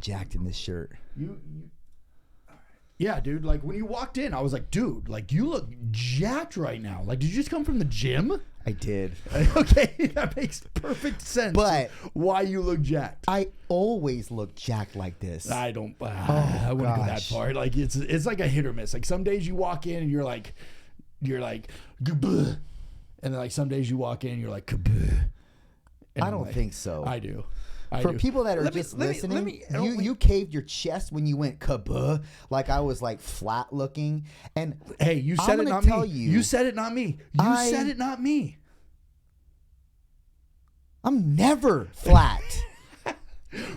jacked in this shirt. Yeah, dude. Like when you walked in, I was like, dude, like you look jacked right now. Like, did you just come from the gym? I did. Okay, that makes perfect sense. But why you look jacked? I always look jacked like this. I don't. I wouldn't go that gosh. far. Like it's like a hit or miss. Like some days you walk in and you're like, "Gah-bah." And then like some days you walk in and you're like, "Gah-bah." And I don't think so. I do. For people that are just listening, you caved your chest when you went kabuh, like I was like flat looking. And hey, you said it, not me. You said it, not me. You said it, not me. I'm never flat.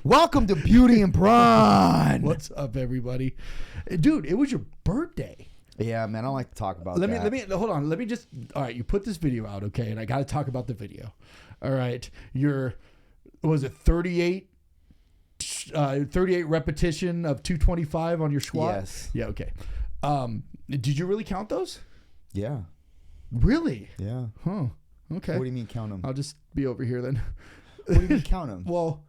Welcome to Beauty and Brawn. What's up, everybody? Dude, it was your birthday. Yeah, man, I don't like to talk about that. Let me hold on. Let me just. All right, you put this video out, okay? And I got to talk about the video. All right, was it 38 repetition of 225 on your squat? Yes. Yeah, okay. Did you really count those? Yeah. Really? Yeah. Huh. Okay. What do you mean count them? I'll just be over here then. What do you mean count them? Well,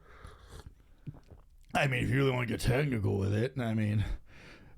I mean, if you really want to get technical with it, I mean,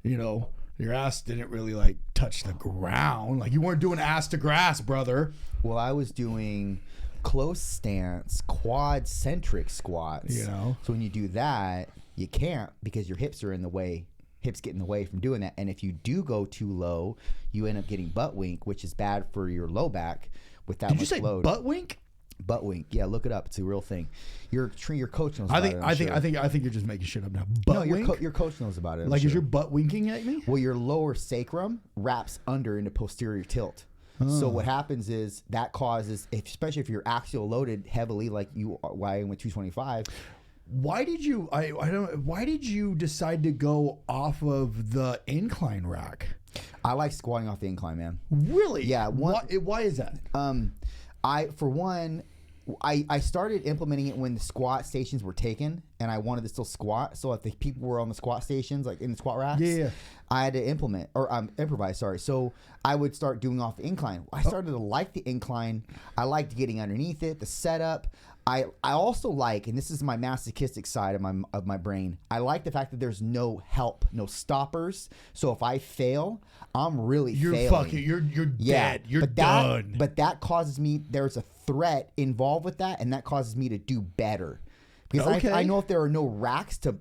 your ass didn't really like touch the ground. Like you weren't doing ass to grass, brother. Well, I was doing close stance, quad centric squats. So when you do that, you can't because your hips are in the way. Hips get in the way from doing that. And if you do go too low, you end up getting butt wink, which is bad for your low back with that much load. Did you say butt wink? Butt wink. Yeah, look it up. It's a real thing. Your coach knows about it. I think you're just making shit up now. Butt wink? Your coach knows about it. Like, is your butt winking at me? Well, your lower sacrum wraps under into posterior tilt. So what happens is that causes, especially if you're axial loaded heavily, like you are, why I went 225. Why did you? Why did you decide to go off of the incline rack? I like squatting off the incline, man. Really? Yeah. Why is that? I started implementing it when the squat stations were taken, and I wanted to still squat. So if the people were on the squat stations, like in the squat racks, I had to improvise. Sorry. So I would start doing off the incline. I started to like the incline. I liked getting underneath it, the setup. I also like, and this is my masochistic side of my brain, I like the fact that there's no help, no stoppers. So if I fail, I'm really failing. You're dead. You're done. But that causes me, there's a threat involved with that, and that causes me to do better. Because I know if there are no racks to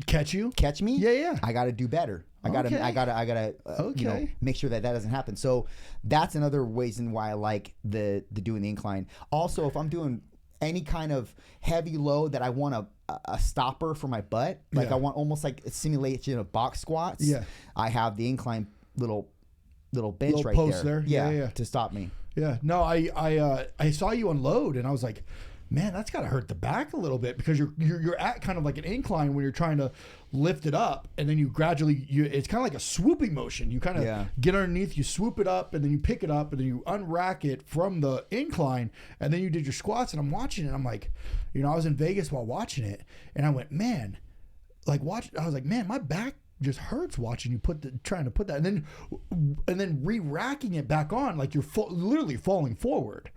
catch me, yeah, I got to do better. I gotta make sure that doesn't happen. So that's another reason why I like the doing the incline. Also, if I'm doing any kind of heavy load that I want a stopper for my butt, like I want almost like a simulation of box squats. Yeah, I have the incline little bench right post there. Yeah, to stop me. Yeah, no, I saw you unload and I was like, man, that's got to hurt the back a little bit because you're at kind of like an incline when you're trying to lift it up, and then you gradually it's kind of like a swooping motion. You kind of get underneath, you swoop it up, and then you pick it up, and then you unrack it from the incline, and then you did your squats. And I'm watching it, I'm like, I was in Vegas while watching it, and I went, man, I was like, man, my back just hurts watching you trying to put that, and then re-racking it back on, like you're literally falling forward.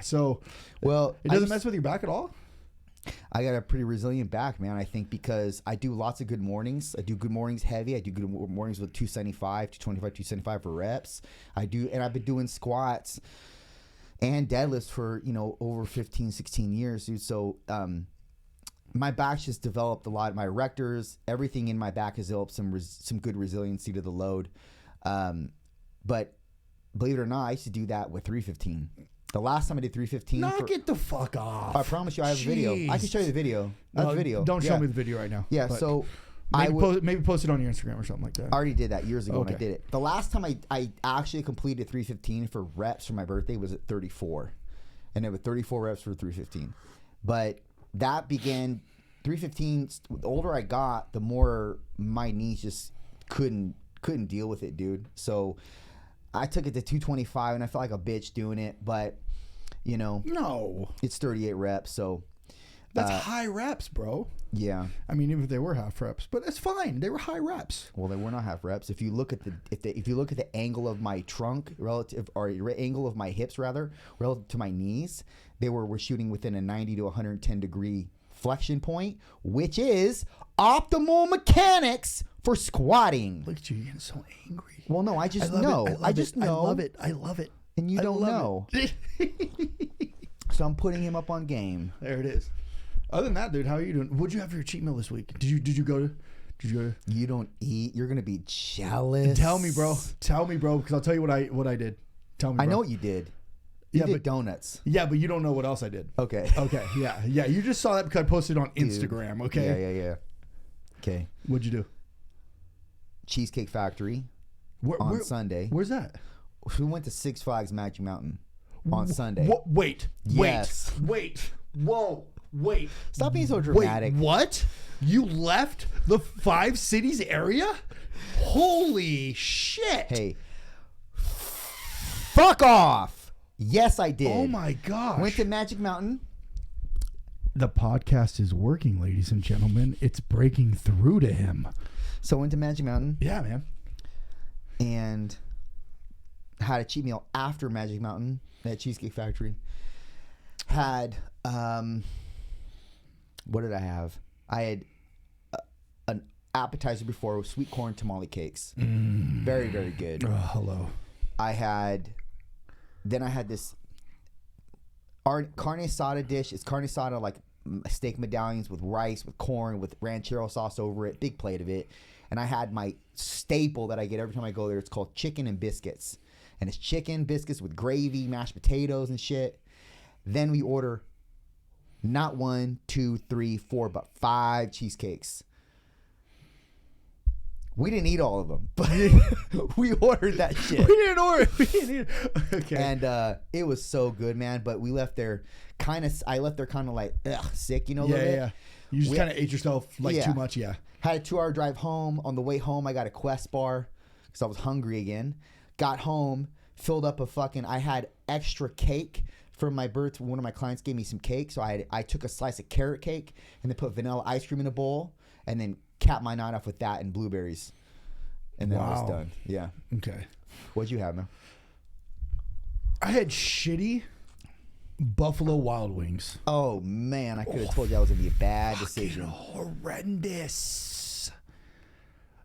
So well, it doesn't mess with your back at all. I got a pretty resilient back, man. I think because I do lots of good mornings. I do good mornings heavy. I do good mornings with 275, 225, 275 for reps. And I've been doing squats and deadlifts for over 15, 16 years, dude. So my back's just developed a lot. My erectors, everything in my back has developed some good resiliency to the load. But believe it or not, I used to do that with 315. The last time I did 315. Get the fuck off. I promise you I have a video. I can show you the video. That's video. Don't show me the video right now. Yeah, so maybe post it on your Instagram or something like that. I already did that years ago when I did it. The last time I actually completed 315 for reps for my birthday was at 34. And it was 34 reps for 315. But that began 315. The older I got, the more my knees just couldn't deal with it, dude. So I took it to 225 and I felt like a bitch doing it, but no, it's 38 reps. So that's high reps, bro. Yeah. I mean, even if they were half reps, but it's fine. They were high reps. Well, they were not half reps. If you look at the angle of my trunk angle of my hips rather relative to my knees, they were shooting within a 90 to 110 degree flexion point, which is optimal mechanics for squatting. Look at you, you're getting so angry. Well, no, I just love know. it. I just know. I love it. I love it. And you I don't love know. it. So I'm putting him up on game. There it is. Other than that, dude, how are you doing? What'd you have for your cheat meal this week? Did you go to? You don't eat. You're gonna be jealous. Tell me, bro. Because I'll tell you what I did. Tell me, bro. I know what you did. You Yeah, did but- donuts. Yeah, but you don't know what else I did. Okay. Okay, yeah. You just saw that because I posted on Instagram. Okay. Yeah. Okay. What'd you do? Cheesecake Factory on Sunday. Where's that? We went to Six Flags Magic Mountain on Sunday. Wait. Yes. Whoa. Wait. Stop being so Wait. dramatic. What? You left the 5 cities area? Holy shit. Hey. Fuck off. Yes, I did. Oh my gosh. Went to Magic Mountain. The podcast is working, ladies and gentlemen. It's breaking through to him. So went to Magic Mountain Yeah, man. and had a cheat meal after Magic Mountain at Cheesecake Factory. Had what did I have? I had an appetizer before with sweet corn tamale cakes. Very, very good. Oh, hello. I had this carne asada dish. It's carne asada, like steak medallions with rice, with corn, with ranchero sauce over it. Big plate of it. And I had my staple that I get every time I go there. It's called chicken and biscuits. And it's chicken, biscuits with gravy, mashed potatoes and shit. Then we order not 1, 2, 3, 4, but 5 cheesecakes. We didn't eat all of them, but we ordered that shit. We didn't order. Okay. And it was so good, man. But we left there I left there kind of like sick, a little bit. Yeah. You just kind of ate yourself Yeah. too much, yeah. Had a 2-hour drive home. On the way home, I got a Quest bar because I was hungry again. Got home, filled up I had extra cake for my birthday. One of my clients gave me some cake, so I took a slice of carrot cake and then put vanilla ice cream in a bowl and then capped my night off with that and blueberries. And then I was Wow. done. Yeah. Okay. What'd you have, man? I had shitty Buffalo Wild Wings. Oh, man. I could have told you that was going to be a bad decision. Horrendous.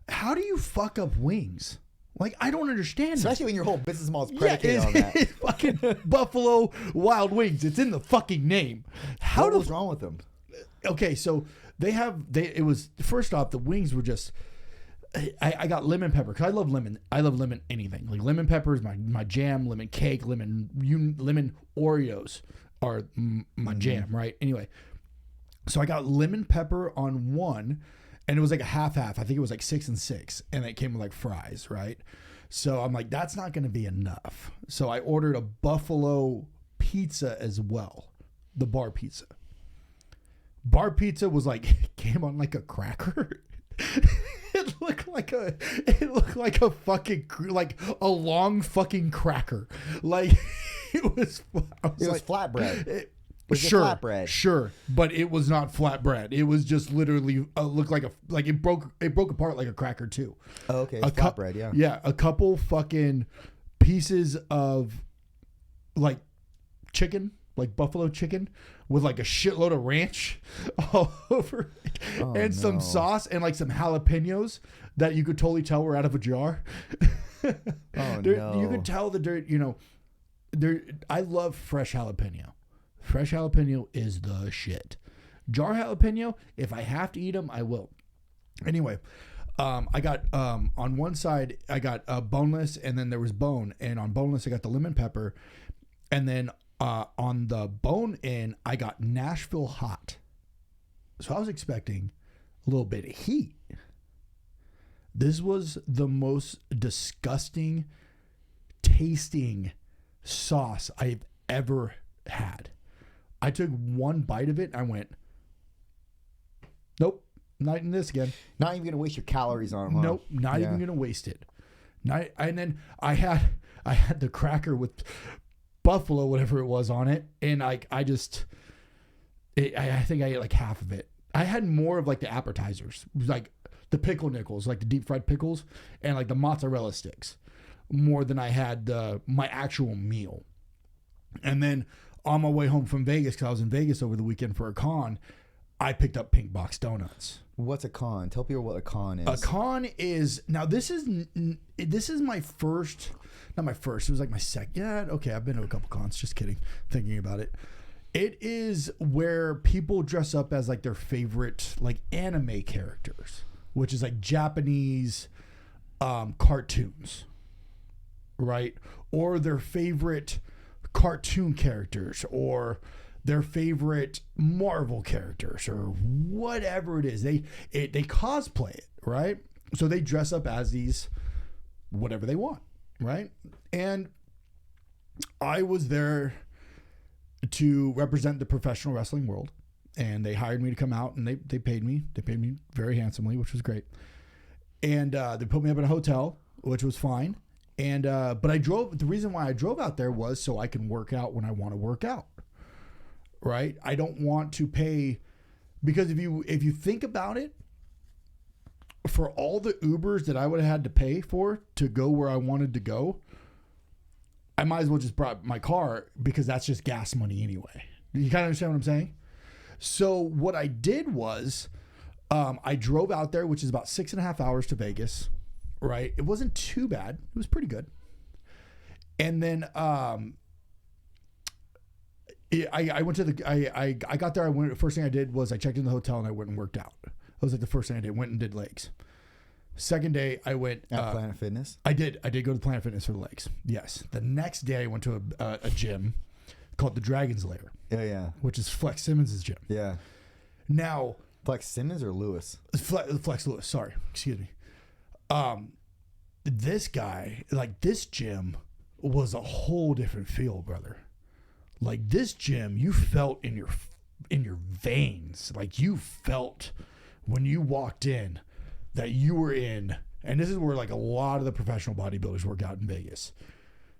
How do you fuck up wings? Like, I don't understand this. Especially when your whole business model is predicated on that. It's fucking Buffalo Wild Wings. It's in the fucking name. What was wrong with them? Okay, so it was, first off, the wings were just, I got lemon pepper because I love lemon. I love lemon anything. Like lemon pepper is my jam, lemon cake, lemon Oreos are my jam, right? Anyway, so I got lemon pepper on one, and it was like a half. I think it was like 6 and 6, and it came with like fries, right? So I'm like, that's not going to be enough. So I ordered a buffalo pizza as well, the bar pizza. Bar pizza was like, came on like a cracker. It looked like a fucking, like a long fucking cracker. Like it was Flatbread. Sure, flatbread? Sure, but it was not flatbread. It was just literally looked like it broke apart like a cracker too. Oh, okay. It's flatbread, yeah. Yeah, a couple fucking pieces of like chicken, like buffalo chicken, with like a shitload of ranch all over it, and some sauce and like some jalapenos that you could totally tell were out of a jar. You could tell the dirt. I love fresh jalapeno. Fresh jalapeno is the shit. Jar jalapeno, if I have to eat them, I will. Anyway, I got on one side I got boneless, and then there was bone, and on boneless I got the lemon pepper, and then on the bone in I got Nashville hot. So I was expecting a little bit of heat. This was the most disgusting tasting sauce I've ever had. I took one bite of it and I went, nope, not eating this again. Not even gonna waste your calories on them. Huh? Nope, not even gonna waste it. And then I had the cracker with buffalo, whatever it was, on it, and I think I ate like half of it. I had more of like the appetizers, like the pickle nickels, like the deep fried pickles, and like the mozzarella sticks, more than I had my actual meal. And then on my way home from Vegas, because I was in Vegas over the weekend for a con, I picked up Pink Box Donuts. What's a con? Tell people what a con is. A con is now. This is my first, not my first. It was like my second. Yeah, okay. I've been to a couple cons. Just kidding. Thinking about it, it is where people dress up as like their favorite like anime characters, which is like Japanese cartoons, right? Or their favorite cartoon characters, or their favorite Marvel characters, or whatever it is. They cosplay it, right? So they dress up as these whatever they want, right? And I was there to represent the professional wrestling world, and they hired me to come out, and they paid me. They paid me very handsomely, which was great. And they put me up in a hotel, which was fine. And but the reason why I drove out there was so I can work out when I want to work out. Right? I don't want to pay, because if you think about it, for all the Ubers that I would have had to pay for to go where I wanted to go, I might as well just brought my car, because that's just gas money anyway. You kind of understand what I'm saying? So what I did was I drove out there, which is about 6.5 hours to Vegas, right? It wasn't too bad. It was pretty good. And then I went to I got there. First thing I did was I checked in the hotel and I went and worked out. That was like the first thing I did. Went and did legs. Second day I went at Planet Fitness. I did go to Planet Fitness for the legs. Yes. The next day I went to a gym called the Dragon's Lair. Yeah. Which is Flex Simmons' gym. Yeah. Now, Flex Simmons or Lewis? Flex Lewis. Sorry, excuse me. This guy, like, this gym was a whole different feel, brother. Like, this gym, you felt in your veins. Like, you felt when you walked in that you were in, and this is where like a lot of the professional bodybuilders work out in Vegas.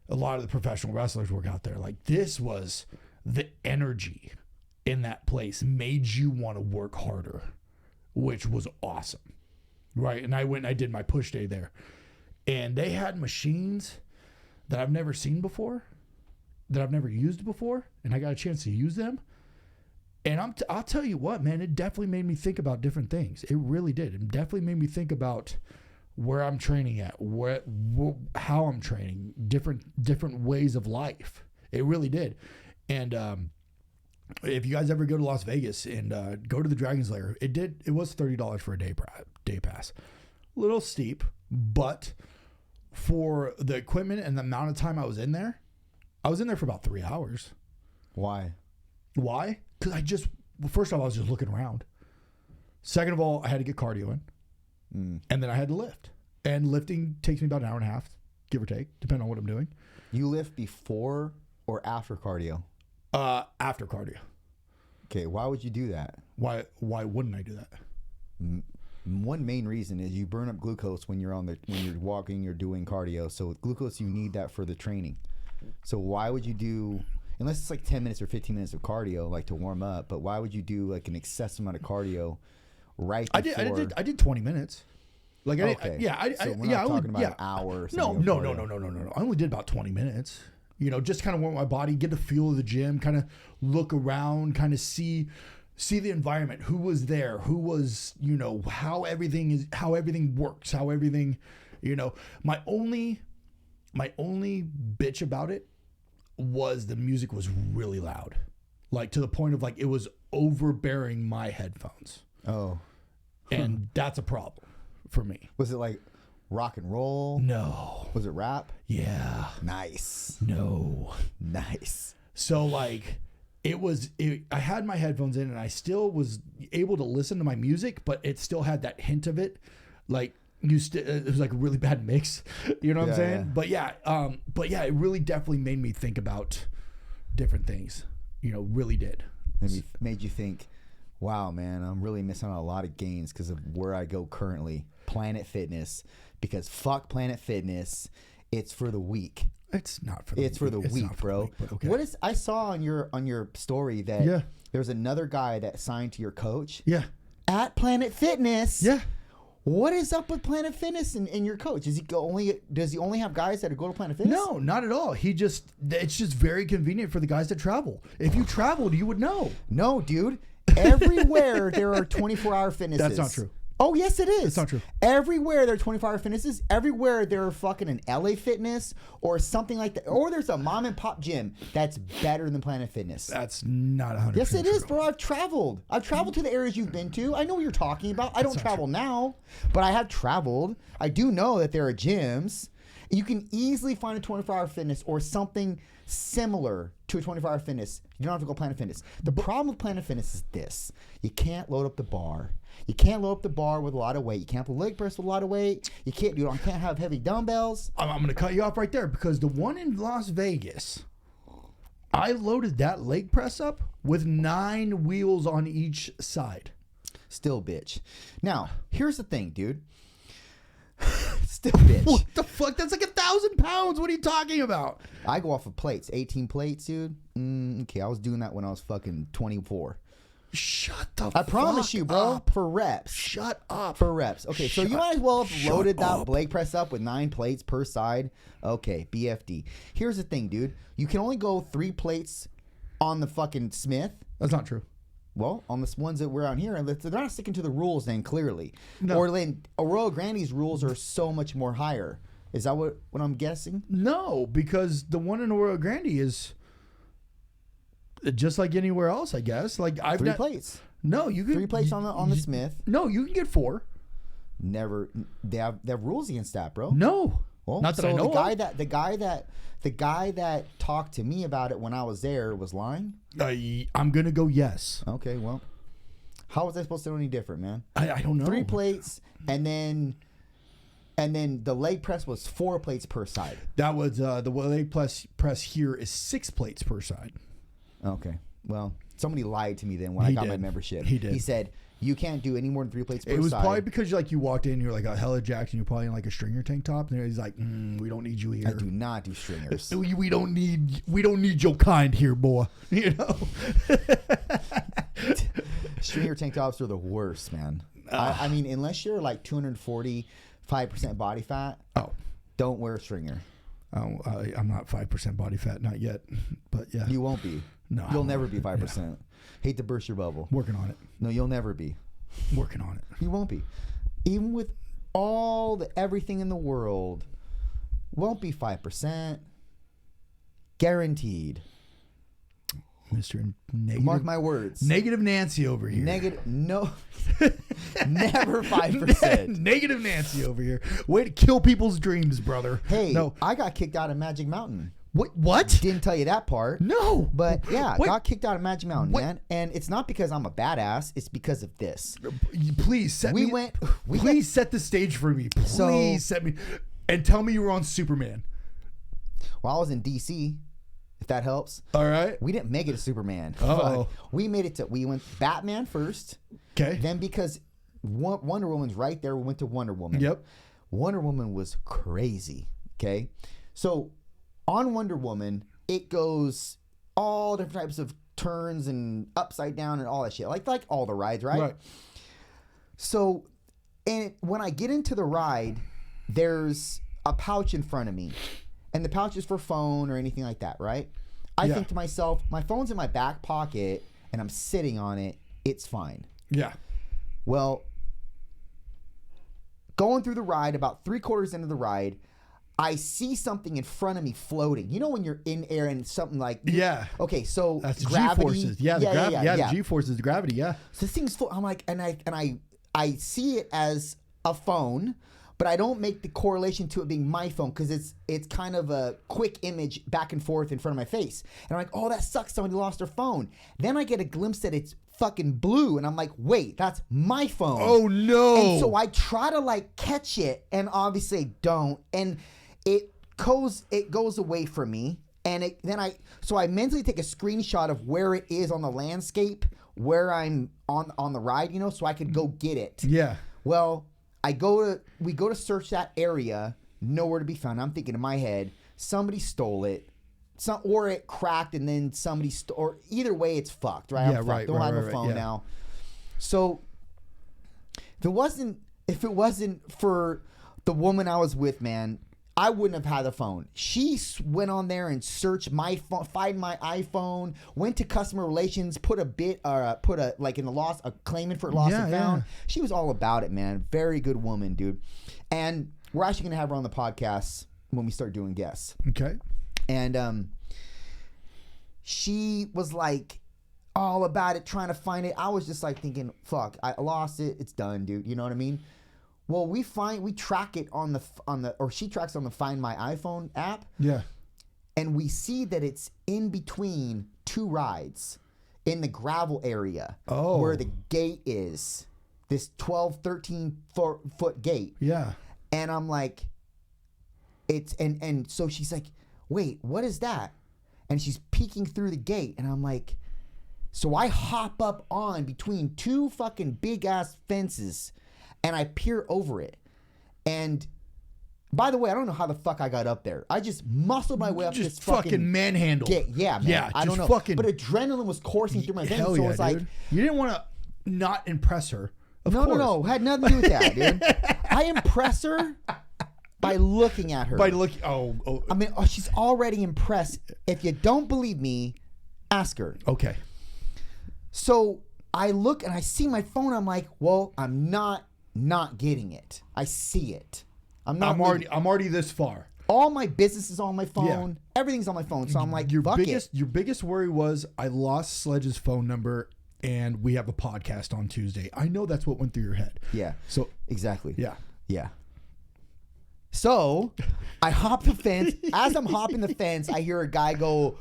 A lot of the professional wrestlers work out there. Like, this was the energy in that place made you want to work harder, which was awesome. Right. And I went and I did my push day there, and they had machines that I've never seen before, that I've never used before, and I got a chance to use them. And I'll tell you what, man, it definitely made me think about different things. It really did. It definitely made me think about where I'm training at, how I'm training, different ways of life. It really did. And if you guys ever go to Las Vegas and go to the Dragon's Lair, it was $30 for a day pass. A little steep, but for the equipment and the amount of time I was in there for about 3 hours. Why? Because first of all, I was just looking around. Second of all, I had to get cardio in. And then I had to lift. And lifting takes me about an hour and a half, give or take, depending on what I'm doing. You lift before or after cardio? After cardio. Okay, why would you do that? Why wouldn't I do that? One main reason is you burn up glucose when you're walking, you're doing cardio. So with glucose, you need that for the training. So why would you do, unless it's like 10 minutes or 15 minutes of cardio, like to warm up, but why would you do like an excessive amount of cardio right before? I did 20 minutes. Like, okay. We're not talking about an hour or something. No. I only did about 20 minutes. You know, just kind of warm my body, get the feel of the gym, kind of look around, kind of see the environment, who was there, who was, you know, how everything works, how everything, you know. My only bitch about it was the music was really loud, like to the point of like it was overbearing my headphones. Oh, and that's a problem for me. Was it like rock and roll? No. Was it rap? Yeah. Nice. No. Nice. So like I had my headphones in and I still was able to listen to my music, but it still had that hint of it. Like it was like a really bad mix. You know what I'm saying? Yeah. But yeah, it really definitely made me think about different things. You know, really did. Made you think, wow, man, I'm really missing out on a lot of gains because of where I go currently. Planet Fitness, because fuck Planet Fitness, it's for the weak. It's not for the weak. It's for the weak, bro. Okay. What is? I saw on your story that there's another guy that signed to your coach. Yeah. At Planet Fitness. Yeah. What is up with Planet Fitness and your coach? Does he only have guys that go to Planet Fitness? No, not at all. It's just very convenient for the guys that travel. If you traveled, you would know. No, dude. Everywhere there are 24-hour fitnesses. That's not true. Oh, yes, it is. It's not true. Everywhere there are 24-hour fitnesses. Everywhere there are fucking an LA Fitness or something like that. Or there's a mom and pop gym that's better than Planet Fitness. That's not 100%. Yes, it true. is, bro. I've traveled to the areas you've been to. I know what you're talking about. I don't travel now, but I have traveled. I do know that there are gyms. You can easily find a 24-hour fitness or something similar to a 24-hour fitness. You don't have to go Planet Fitness. The problem with Planet Fitness is this. You can't load up the bar. You can't load up the bar with a lot of weight. You can't put leg press with a lot of weight. You can't have heavy dumbbells. I'm going to cut you off right there because the one in Las Vegas, I loaded that leg press up with 9 wheels on each side. Still bitch. Now, here's the thing, dude. Still bitch. What the fuck? That's like 1,000 pounds. What are you talking about? I go off of plates. 18 plates, dude. Okay, I was doing that when I was fucking 24. Shut the fuck I promise you, bro. up. For reps. Shut up. For reps. Okay, so you might as well have loaded that up. leg press up with 9 plates per side. Okay, BFD. Here's the thing, dude. You can only go 3 plates on the fucking Smith. That's not true. Well, on the ones that we're on here, they're not sticking to the rules then, clearly. No. Or then Royal Grandy's rules are so much more higher. Is that what I'm guessing? No, because the one in Oro Grande is just like anywhere else, I guess. Like I've 3 not, plates. No, you can 3 plates on the Smith. No, you can get 4. Never. They have rules against that, bro. No, Well, not that so I know the guy that talked to me about it when I was there was lying. I'm gonna go yes. Okay, well, how was I supposed to know any different, man? I don't know. 3 plates, and then the leg press was 4 plates per side. That was the leg press here is 6 plates per side. Okay, well, somebody lied to me then when I got my membership. He did. He said you can't do any more than 3 plates per side. It was probably because you walked in, you're like a hella Jackson, you're probably in like a stringer tank top, and he's like, we don't need you here. I do not do stringers. We don't need your kind here, boy. You know. Stringer tank tops are the worst, man. I mean, unless you're like 245% body fat, don't wear a stringer. I'm not 5% body fat, not yet, but yeah. You won't be. No, You'll never be 5%. Yeah. Hate to burst your bubble. Working on it. No, you'll never be. Working on it. You won't be. Even with everything in the world, won't be 5%. Guaranteed. Mr. Negative. Mark my words. Negative Nancy over here. No. Never 5%. Negative Nancy over here. Way to kill people's dreams, brother. Hey, no. I got kicked out of Magic Mountain. What? Didn't tell you that part. No. But yeah, Wait. got kicked out of Magic Mountain, man. And it's not because I'm a badass. It's because of this. Please set set the stage for me. Please set me. And tell me you were on Superman. Well, I was in DC. If that helps. All right. We didn't make it to Superman. Oh. We went Batman first. Okay. Then because Wonder Woman's right there, we went to Wonder Woman. Yep. Wonder Woman was crazy. Okay. So on Wonder Woman, it goes all different types of turns and upside down and all that shit. Like all the rides, right? Right. So, and when I get into the ride, there's a pouch in front of me. And the pouch is for phone or anything like that, right? I think to myself, my phone's in my back pocket and I'm sitting on it. It's fine. Yeah. Well, going through the ride, about 3/4 into the ride, I see something in front of me floating. You know when you're in air and something like... Yeah. Okay, so that's gravity. The G-forces. Yeah, the G-forces, the gravity, yeah. So this thing's I'm like, and I see it as a phone, but I don't make the correlation to it being my phone because it's kind of a quick image back and forth in front of my face. And I'm like, oh, that sucks. Somebody lost their phone. Then I get a glimpse that it's fucking blue, and I'm like, wait, that's my phone. Oh no! And so I try to catch it, and obviously I don't, and it goes away from me, and I mentally take a screenshot of where it is on the landscape, where I'm on the ride, so I could go get it. Yeah. Well, we go to search that area, nowhere to be found. I'm thinking in my head, somebody stole it, or it cracked and then somebody or either way, it's fucked, right? Yeah, I'm right. Don't have a phone now. So if it wasn't for the woman I was with, man, I wouldn't have had the phone. She went on there and searched my phone, find my iPhone, went to customer relations, put a like in the lost, a claimant for lost and found. Yeah. She was all about it, man. Very good woman, dude. And we're actually gonna have her on the podcast when we start doing guests. Okay. And she was like all about it, trying to find it. I was just like thinking, fuck, I lost it. It's done, dude. You know what I mean? Well, we track it or she tracks it on the Find My iPhone app. Yeah. And we see that it's in between two rides in the gravel area where the gate is, this 12, 13 foot gate. Yeah. And I'm like, and so she's like, wait, what is that? And she's peeking through the gate. And I'm like, so I hop up on between two fucking big ass fences and I peer over it. And by the way, I don't know how the fuck I got up there. I just muscled my way up Just this fucking manhandled. gate. Yeah, man. Yeah, I don't know. fucking, but adrenaline was coursing through my veins. hell So yeah, it's like, dude. You didn't want to not impress her. Of no, course. no. Had nothing to do with that, dude. I impress her by looking at her. By looking, oh. I mean, she's already impressed. If you don't believe me, ask her. Okay. So I look and I see my phone. I'm like, well, I'm not getting it. I see it. I'm already this far. All my business is on my phone. Yeah. Everything's on my phone. So I'm like, your fuck biggest worry was I lost Sledge's phone number and we have a podcast on Tuesday. I know that's what went through your head. Yeah. So exactly. Yeah. Yeah. So I hop the fence. As I'm hopping the fence, I hear a guy go,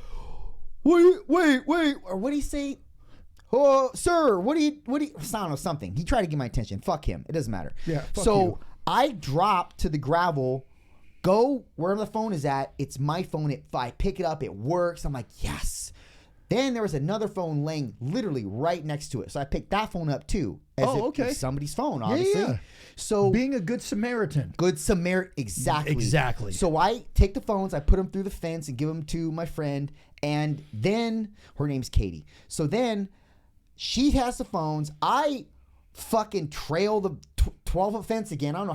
wait. Or what do he say? Oh, sir, what do you, sound or something. He tried to get my attention. Fuck him. It doesn't matter. Yeah. So you. I drop to the gravel, go wherever the phone is at. It's my phone. I pick it up. It works. I'm like, yes. Then there was another phone laying literally right next to it. So I picked that phone up too. Okay. It's somebody's phone, obviously. Yeah. So being a good Samaritan. Good Samaritan. Exactly. So I take the phones, I put them through the fence and give them to my friend. And then her name's Katie. So then she has the phones. I fucking trail the 12-foot fence again. I don't know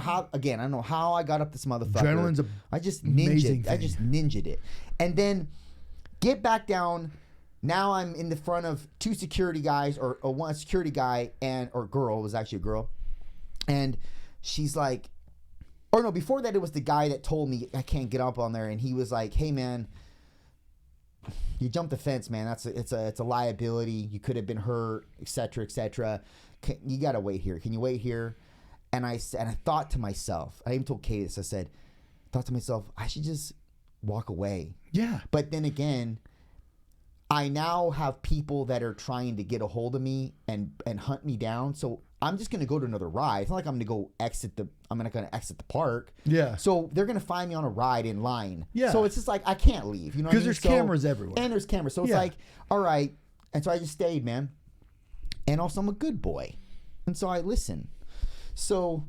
how I got up this motherfucker. Adrenaline's I just amazing ninja'd. I just ninja'd it. And then get back down. Now I'm in the front of two security guys, or one security guy or girl. It was actually a girl. And she's like, or no, before that it was the guy that told me I can't get up on there. And he was like, hey man, you jumped the fence, man. It's a liability. You could have been hurt, etc., etc. You gotta wait here. Can you wait here? And I thought to myself, I even told Kate this. I thought to myself, I should just walk away. Yeah. But then again, I now have people that are trying to get a hold of me and hunt me down. So I'm just gonna go to another ride. It's not like I'm gonna exit the park. Yeah. So they're gonna find me on a ride in line. Yeah. So it's just like I can't leave. You know, because there's cameras everywhere. And there's cameras. So it's like, all right. And so I just stayed, man. And also I'm a good boy, and so I listen. So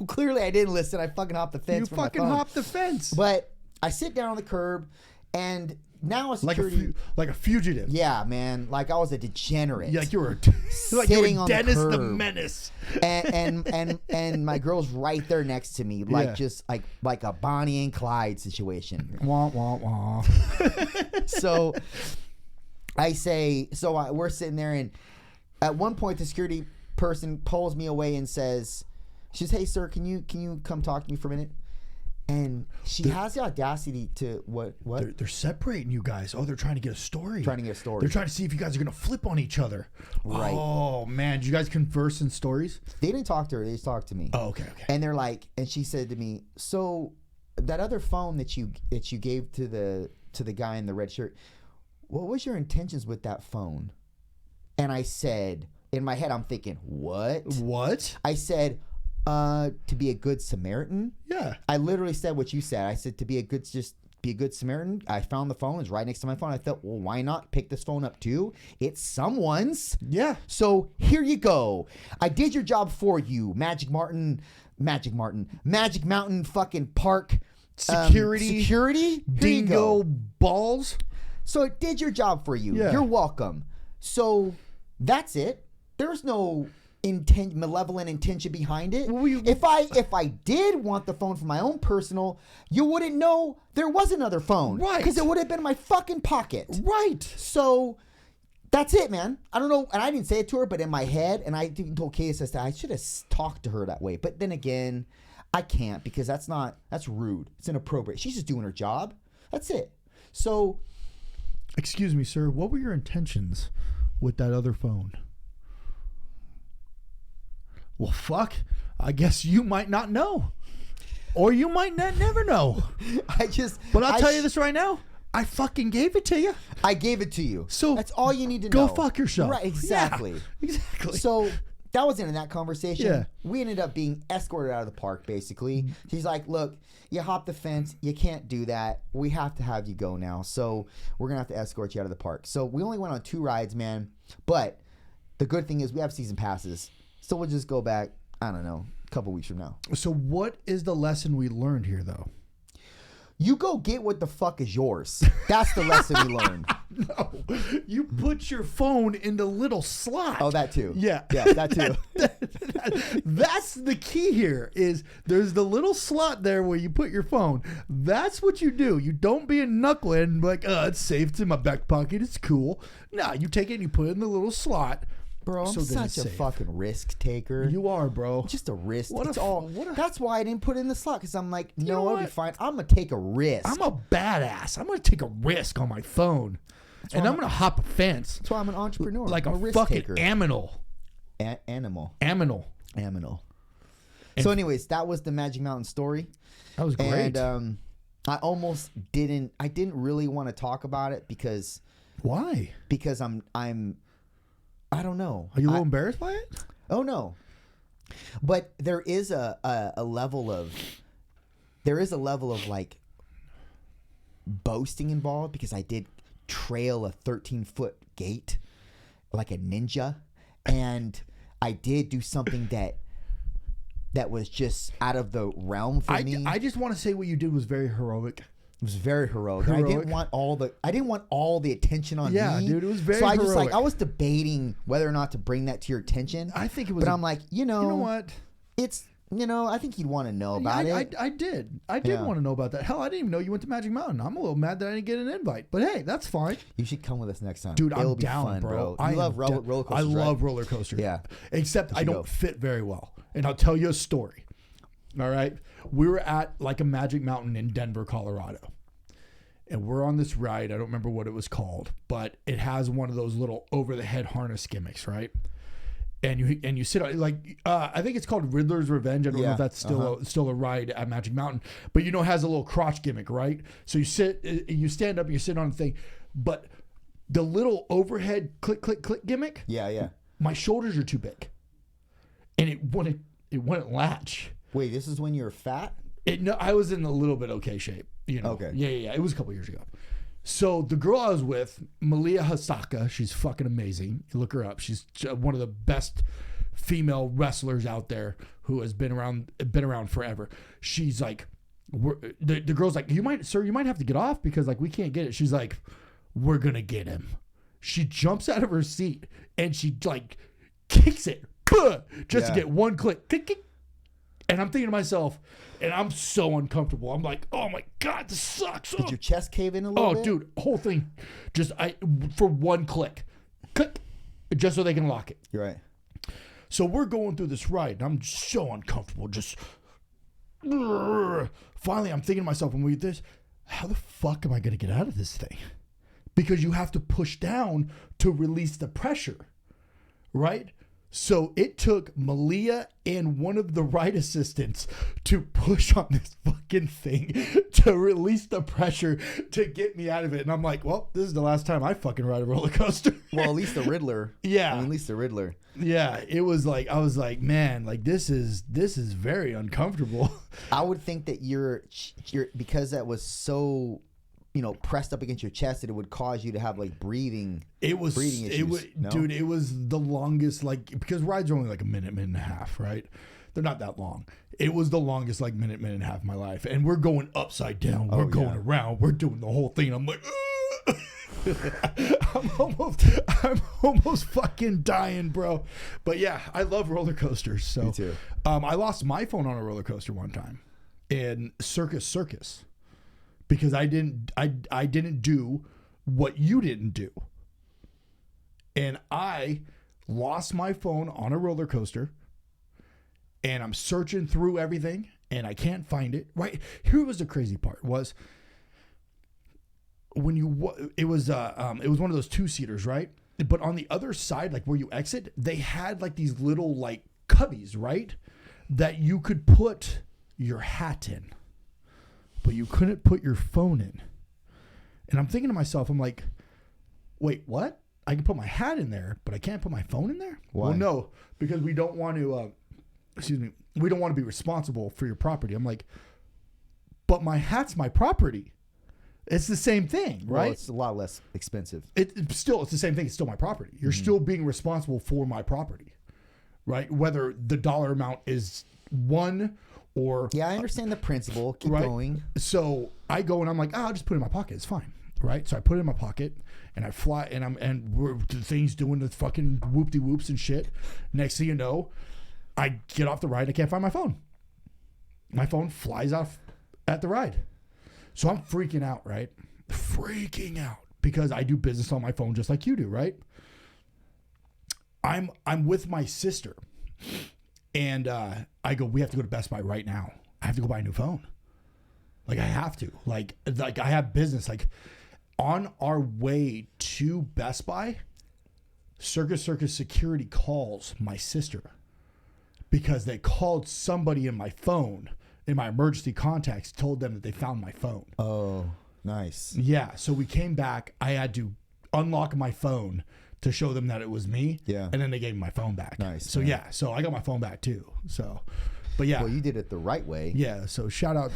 clearly I didn't listen. I fucking hopped the fence. You fucking hopped the fence. But I sit down on the curb, and now a security, like a fugitive. Yeah, man. Like I was a degenerate. Yeah, like you were Sitting on Dennis the the curb. Menace. And my girl's right there next to me, like just like a Bonnie and Clyde situation. Wah wah wah. So I say, we're sitting there, and at one point the security person pulls me away and says, she says, hey sir, can you come talk to me for a minute? And she has the audacity to what? They're separating you guys. Oh, they're trying to get a story. Trying to get a story. They're trying to see if you guys are gonna flip on each other. Right. Oh man, did you guys converse in stories? They didn't talk to her. They just talked to me. Oh, okay. And they're like, and she said to me, so that other phone that you gave to the guy in the red shirt, what was your intentions with that phone? And I said, in my head, I'm thinking, what? I said, to be a good Samaritan. Yeah. I literally said what you said. I said to be a good Samaritan. I found the phone. It's right next to my phone. I thought, well, why not pick this phone up too? It's someone's. Yeah. So here you go. I did your job for you, Magic Mountain fucking park security. Dingo balls. So it did your job for you. Yeah. You're welcome. So that's it. There's no malevolent intention behind it. Well, If I did want the phone for my own personal, you wouldn't know there was another phone, Right. Because it would have been in my fucking pocket, Right. So that's it, man. I don't know, and I didn't say it to her, but in my head, and I told Case that I should have talked to her that way. But then again, I can't because that's rude. It's inappropriate. She's just doing her job. That's it. So, Excuse me, sir. What were your intentions with that other phone? Well, fuck. I guess you might not know. Or you might never know. But I'll tell you this right now. I fucking gave it to you. I gave it to you. So that's all you need to go know. fuck yourself. Right, exactly. Yeah, exactly. So that was the end of that conversation. Yeah. We ended up being escorted out of the park, basically. She's like, look, you hopped the fence. You can't do that. We have to have you go now. So we're going to have to escort you out of the park. So we only went on 2 rides, man. But the good thing is we have season passes. So we'll just go back, I don't know, a couple weeks from now. So what is the lesson we learned here, though? You go get what the fuck is yours. That's the lesson we learned. No, you put your phone in the little slot. Oh, that too. Yeah. Yeah, that too. That's the key here is there's the little slot there where you put your phone. That's what you do. You don't be a knucklehead and be like, it's safe. It's in my back pocket. It's cool. No, you take it and you put it in the little slot. Bro, I'm So then such it's a safe. fucking risk taker. You are, bro. Just a risk. What It's a- all. what a- That's why I didn't put it in the slot because I'm like, no, know it'll be what? fine. I'm gonna take a risk. I'm a badass. I'm going to take a risk on my phone. And I'm going to hop a fence That's why I'm an entrepreneur. like I'm a risk fucking taker. aminal. Animal. Aminal. Aminal. So, anyways, that was the Magic Mountain story, That was great. and I almost didn't. I didn't really want to talk about it because Why? I'm. I don't know. Are you a little embarrassed by it? Oh no. But there is a level of like boasting involved because I did trail a 13-foot gate like a ninja, and I did do something that was just out of the realm for me. I just want to say what you did was very heroic. It was very heroic. And I Heroic. didn't want all the attention on Yeah, me. dude, it was very So I just heroic. I was debating whether or not to bring that to your attention. I think it was. But I'm like, you know what? it's I think you'd want to know about it. I did. I did Yeah. want to know about that. Hell, I didn't even know you went to Magic Mountain. I'm a little mad that I didn't get an invite. But hey, that's fine. You should come with us next time, Dude, It'll I'm be down, fun, bro. You love roller coasters. I love right? roller coasters. Yeah. Except I should don't go. fit very well. And I'll tell you a story. All right. We were at like a Magic Mountain in Denver, Colorado. And we're on this ride. I don't remember what it was called, but it has one of those little over the head harness gimmicks, right? And you sit on like I think it's called Riddler's Revenge. I don't know Yeah, if that's still a ride at Magic Mountain, but it has a little crotch gimmick, right? So you stand up, and you sit on the thing, but the little overhead click click click gimmick, Yeah. my shoulders are too big, and it wouldn't latch. Wait, this is when you're fat? No, I was in a little bit okay shape. You know. Okay. Yeah. It was a couple years ago. So the girl I was with, Malia Hasaka, she's fucking amazing. You look her up. She's one of the best female wrestlers out there who has been around forever. She's like, the girl's like, you might have to get off because like we can't get it. She's like, we're gonna get him. She jumps out of her seat and she like kicks it just to Yeah. get one click. Kick, kick. And I'm thinking to myself, and I'm so uncomfortable. I'm like, oh my God, this sucks. Did your chest cave in a little bit? Dude, whole thing, for one click, just so they can lock it. You're right. So we're going through this ride, and I'm so uncomfortable. Finally, I'm thinking to myself, when we do this, how the fuck am I going to get out of this thing? Because you have to push down to release the pressure, right? So it took Malia and one of the ride assistants to push on this fucking thing to release the pressure to get me out of it. And I'm like, well, this is the last time I fucking ride a roller coaster. Well, at least the Riddler. Yeah. I mean, at least the Riddler. Yeah, it was like, I was like, man, like this is very uncomfortable. I would think that you're because that was so, pressed up against your chest that it would cause you to have like breathing. Breathing issues, no? Dude, it was the longest, like, because rides are only like a minute and a half, right? They're not that long. It was the longest like minute and a half of my life. And we're going upside down. We're going around. We're doing the whole thing. And I'm like, I'm almost fucking dying, bro. But yeah, I love roller coasters. So Me too. I lost my phone on a roller coaster one time in Circus because I didn't do what you didn't do. And I lost my phone on a roller coaster, and I'm searching through everything and I can't find it. Right here was the crazy part was when it was one of those 2-seaters, right? But on the other side, like where you exit, they had like these little like cubbies, right? That you could put your hat in, but you couldn't put your phone in. And I'm thinking to myself, I'm like, wait, what? I can put my hat in there, but I can't put my phone in there? Why? Well, no, because we don't want to, we don't want to be responsible for your property. I'm like, but my hat's my property. It's the same thing, right? Well, it's a lot less expensive. It's the same thing. It's still my property. You're still being responsible for my property, right? Whether the dollar amount is one or Yeah, I understand the principle. Keep right? going. So I go and I'm like, I'll just put it in my pocket. It's fine, right? So I put it in my pocket and I fly and the thing's doing the fucking whoop de whoops and shit. Next thing you know, I get off the ride and I can't find my phone. My phone flies off at the ride. So I'm freaking out, right? Freaking out because I do business on my phone just like you do, right? I'm with my sister and I go, we have to go to Best Buy right now. I have to go buy a new phone. Like I have to. Like I have business. Like on our way to Best Buy, Circus Security calls my sister because they called somebody in my phone. In my emergency contacts, told them that they found my phone. Oh, nice. Yeah, so we came back. I had to unlock my phone to show them that it was me. Yeah. And then they gave me my phone back. Nice. So yeah, so I got my phone back too. So, but yeah. Well, you did it the right way. Yeah, so shout out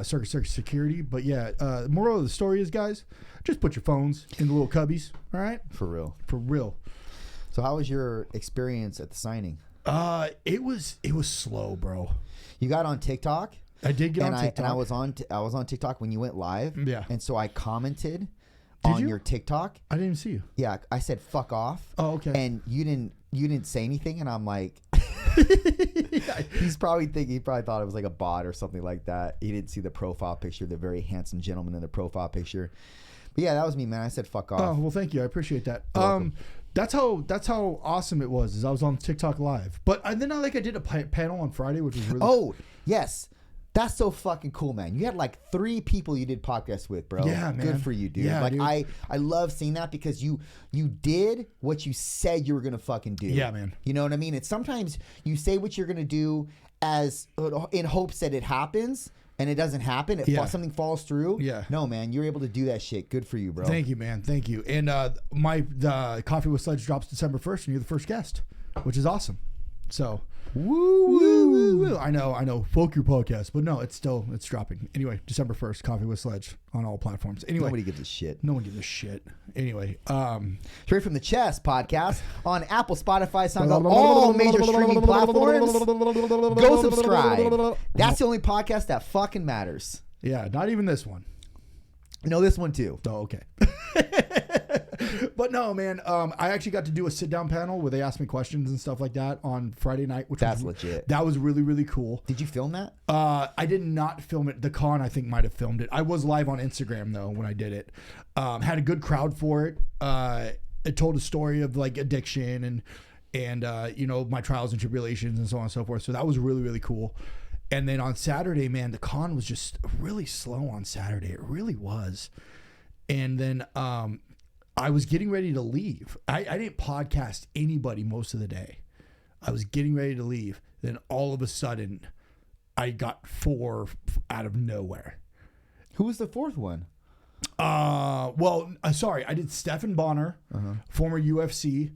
Circus Security. But yeah, moral of the story is, guys, just put your phones in the little cubbies, all right? For real. For real. So how was your experience at the signing? It was slow, bro. You got on TikTok? I did get on TikTok. And I was on TikTok when you went live. Yeah. And so I commented Did on you? your TikTok. I didn't even see you. Yeah, I said fuck off. Oh, okay. And you didn't say anything, and I'm like, he probably thought it was like a bot or something like that. He didn't see the profile picture, the very handsome gentleman in the profile picture. But yeah, that was me, man. I said fuck off. Oh, well, thank you. I appreciate that. You're welcome. That's how awesome it was. Is I was on TikTok live, but then I did a panel on Friday, which was really Oh, yes. That's so fucking cool, man. You had like 3 people you did podcasts with, bro. Yeah, man. Good for you, dude. Yeah, like dude. I love seeing that because you did what you said you were gonna fucking do. Yeah, man. You know what I mean? It's sometimes you say what you're gonna do as in hopes that it happens, and it doesn't happen. Something falls through. Yeah. No, man, you're able to do that shit. Good for you, bro. Thank you, man. Thank you. And the Coffee with Sledge drops December 1st, and you're the first guest, which is awesome. So, woo. I know. Fuck your podcast, but no, it's dropping. Anyway, December 1st, Coffee with Sledge on all platforms. Anyway, Nobody gives a shit. no one gives a shit. Anyway, Straight from the Chest podcast on Apple, Spotify, SoundCloud, all major streaming platforms. Go subscribe. That's the only podcast that fucking matters. yeah, not even this one. No, this one too. Oh, okay. But no, man, I actually got to do a sit-down panel where they asked me questions and stuff like that on Friday night, which That's was legit. That was really, really cool. Did you film that? I did not film it. The con, I think, might have filmed it. I was live on Instagram though when I did it. Had a good crowd for it. It told a story of like addiction and my trials and tribulations and so on and so forth. So that was really, really cool. And then on Saturday, man, the con was just really slow on Saturday. It really was. And then I was getting ready to leave. I didn't podcast anybody most of the day. I was getting ready to leave. Then all of a sudden, I got 4 out of nowhere. Who was the 4th one? Sorry. I did Stephan Bonner, former UFC,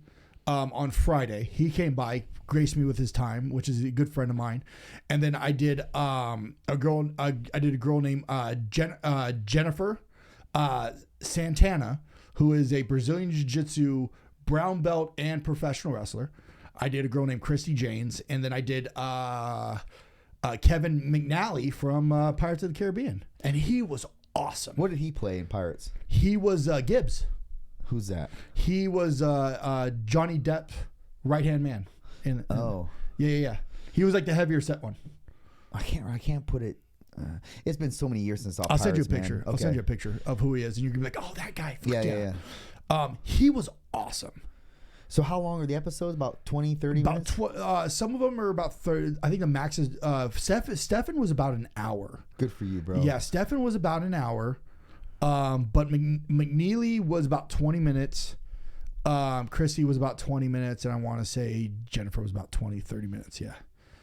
on Friday. He came by, graced me with his time, which is a good friend of mine. And then I did a girl named Jennifer Santana, who is a Brazilian Jiu-Jitsu brown belt and professional wrestler. I did a girl named Christy Janes, and then I did Kevin McNally from Pirates of the Caribbean, and he was awesome. What did he play in Pirates? He was Gibbs. Who's that? He was Johnny Depp, right-hand man. Oh. Yeah. He was like the heavier set one. I can't put it. It's been so many years since I saw I'll Pirates, send you a picture. man. I'll send you a picture of who he is, and you're gonna be like, "Oh, that guy." Fuck Yeah. He was awesome. So how long are the episodes? About 20, 30 minutes? Some of them are about 30. I think the max is. Stefan was about an hour. Good for you, bro. Yeah, Stefan was about an hour. But McNeely was about 20 minutes. Chrissy was about 20 minutes, and I want to say Jennifer was about 20, 30 minutes. Yeah.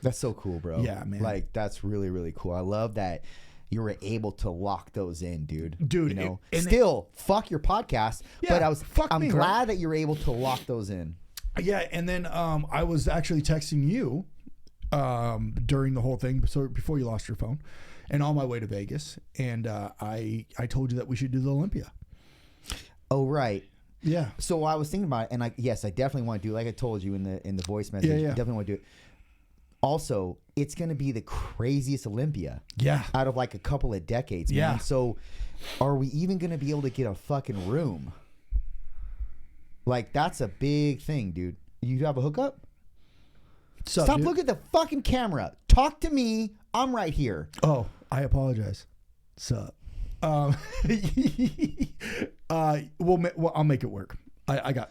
That's so cool, bro. Yeah, man. Like, that's really, really cool. I love that you were able to lock those in, dude. Dude, you know, and fuck your podcast, Yeah, but I'm me, glad right? that you were able to lock those in. Yeah, and then I was actually texting you during the whole thing, so before you lost your phone, and on my way to Vegas, and I told you that we should do the Olympia. Oh, right. Yeah. So I was thinking about it, and I definitely want to do it. Like I told you in the voice message. Yeah. I definitely want to do it. Also, it's going to be the craziest Olympia. Yeah. Out of like a couple of decades, man. Yeah. So are we even going to be able to get a fucking room? Like, that's a big thing, dude. You have a hookup? Stop looking at the fucking camera. Talk to me. I'm right here. Oh, I apologize. Sup? Well, I'll make it work. I got.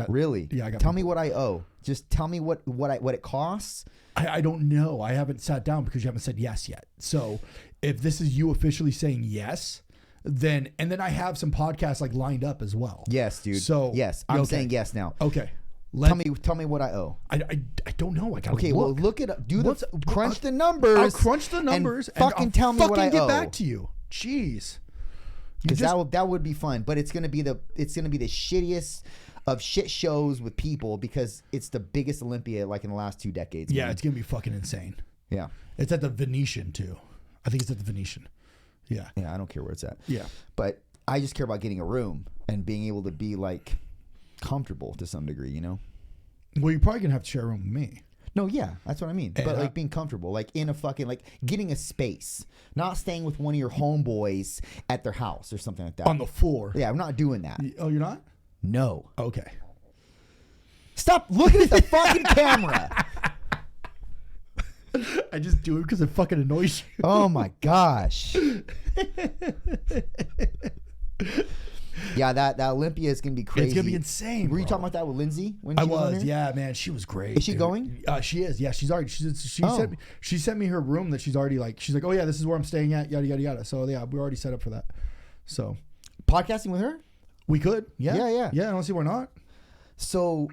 Really? Yeah, I got. Tell me what I owe. Just tell me what it costs. I don't know. I haven't sat down because you haven't said yes yet. So if this is you officially saying yes, then I have some podcasts like lined up as well. Yes, dude. So yes, I'm okay. saying yes now. Okay. Tell me what I owe. I don't know. I got Okay, well, look it up. Crunch the numbers. I'll crunch the numbers and fucking I'll tell me what I get owe. back to you. Jeez. Because that would be fun, but it's gonna be the shittiest of shit shows with people because it's the biggest Olympia like in the last 2 decades. Yeah, man. it's gonna be fucking insane. Yeah. It's at the Venetian too. I think it's at the Venetian. Yeah. Yeah, I don't care where it's at. Yeah. But I just care about getting a room and being able to be like comfortable to some degree, you know? Well, you're probably gonna have to share a room with me. No, yeah, that's what I mean. And But like being comfortable, like in a fucking, like getting a space, not staying with one of your homeboys at their house or something like that. On the floor. Yeah, I'm not doing that. Oh, you're not? No. Okay. Stop looking at the fucking camera. I just do it because it fucking annoys you. Oh my gosh. Yeah, that Olympia is gonna be crazy. It's gonna be insane. Were you bro. talking about that with Lindsay when I she was on was, here? yeah, man. She was great. Is she dude. going? She is. Yeah, she's already. Oh. She sent me her room that she's already like. She's like, oh yeah, this is where I'm staying at. Yada yada yada. So yeah, we're already set up for that. So Podcasting with her? we could. Yeah. Yeah. Yeah. I don't see why not. So,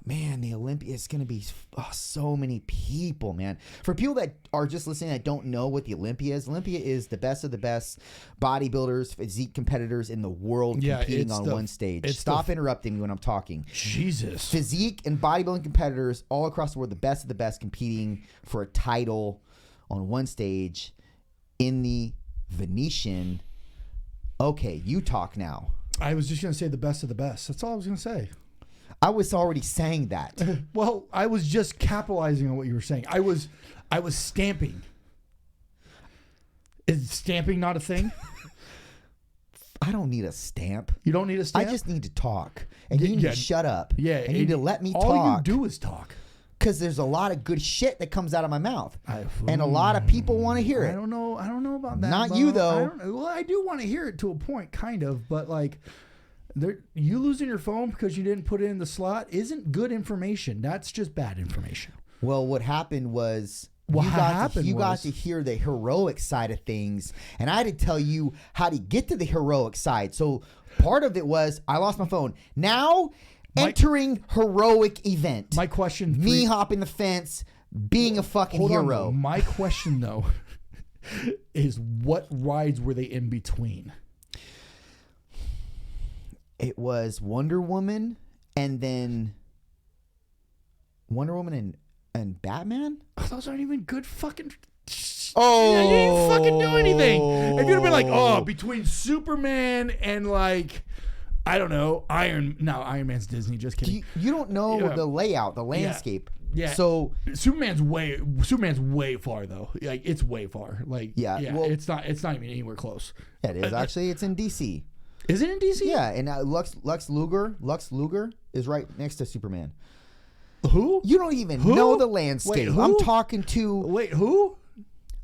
man, the Olympia is going to be so many people, man. For people that are just listening that don't know what the Olympia is the best of the best bodybuilders, physique competitors in the world competing on one stage. Stop interrupting me when I'm talking. Jesus. Physique and bodybuilding competitors all across the world, the best of the best, competing for a title on one stage in the Venetian. Okay, you talk now. I was just gonna say the best of the best. That's all I was gonna say. I was already saying that. Well, I was just capitalizing on what you were saying. I was stamping. Is stamping not a thing? I don't need a stamp. You don't need a stamp. I just need to talk. And you need to shut up. Yeah. And you need to let me all talk. All you do is talk. Because there's a lot of good shit that comes out of my mouth. And a lot of people want to hear it. I don't know about that. Not you, though. Well, I do want to hear it to a point, kind of. But like, you losing your phone because you didn't put it in the slot isn't good information. That's just bad information. Well, what happened was... What you got to hear the heroic side of things, and I had to tell you how to get to the heroic side. So part of it was I lost my phone. Now, entering heroic event. My question: me hopping the fence, being a fucking hero. My question though is, what rides were they in between? It was Wonder Woman, and then Wonder Woman and Batman? Those aren't even good fucking... Oh. Yeah, you didn't fucking do anything. If you'd have been like, between Superman and like, I don't know, Iron Man's Disney, just kidding. You don't know the layout, the landscape. Yeah. So Superman's way far though. Like it's way far. Like Yeah, well- it's not even anywhere close. yeah, it is actually. It's in DC. Is it in DC? Yeah, and Lex Luger is right next to Superman. Who? You don't even Who? know the landscape. Wait, who? I'm talking to Wait, who?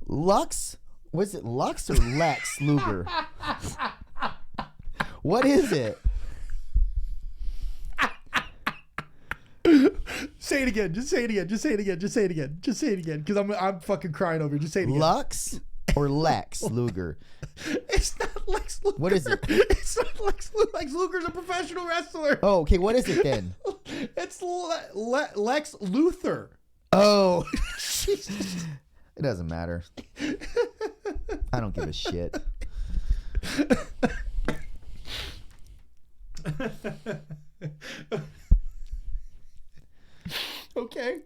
Lux. Was it Lux or Lex Luger? What is it? Say it again. Just say it again. Just say it again. Just say it again. Just say it again. Because I'm fucking crying over it. Just say it again. Lux or Lex Luger? It's not Lex Luger. What is it? It's not Lex Luger. Lex Luger's a professional wrestler. Oh, okay. What is it then? It's Lex Luthor. Oh, it doesn't matter. I don't give a shit. Okay.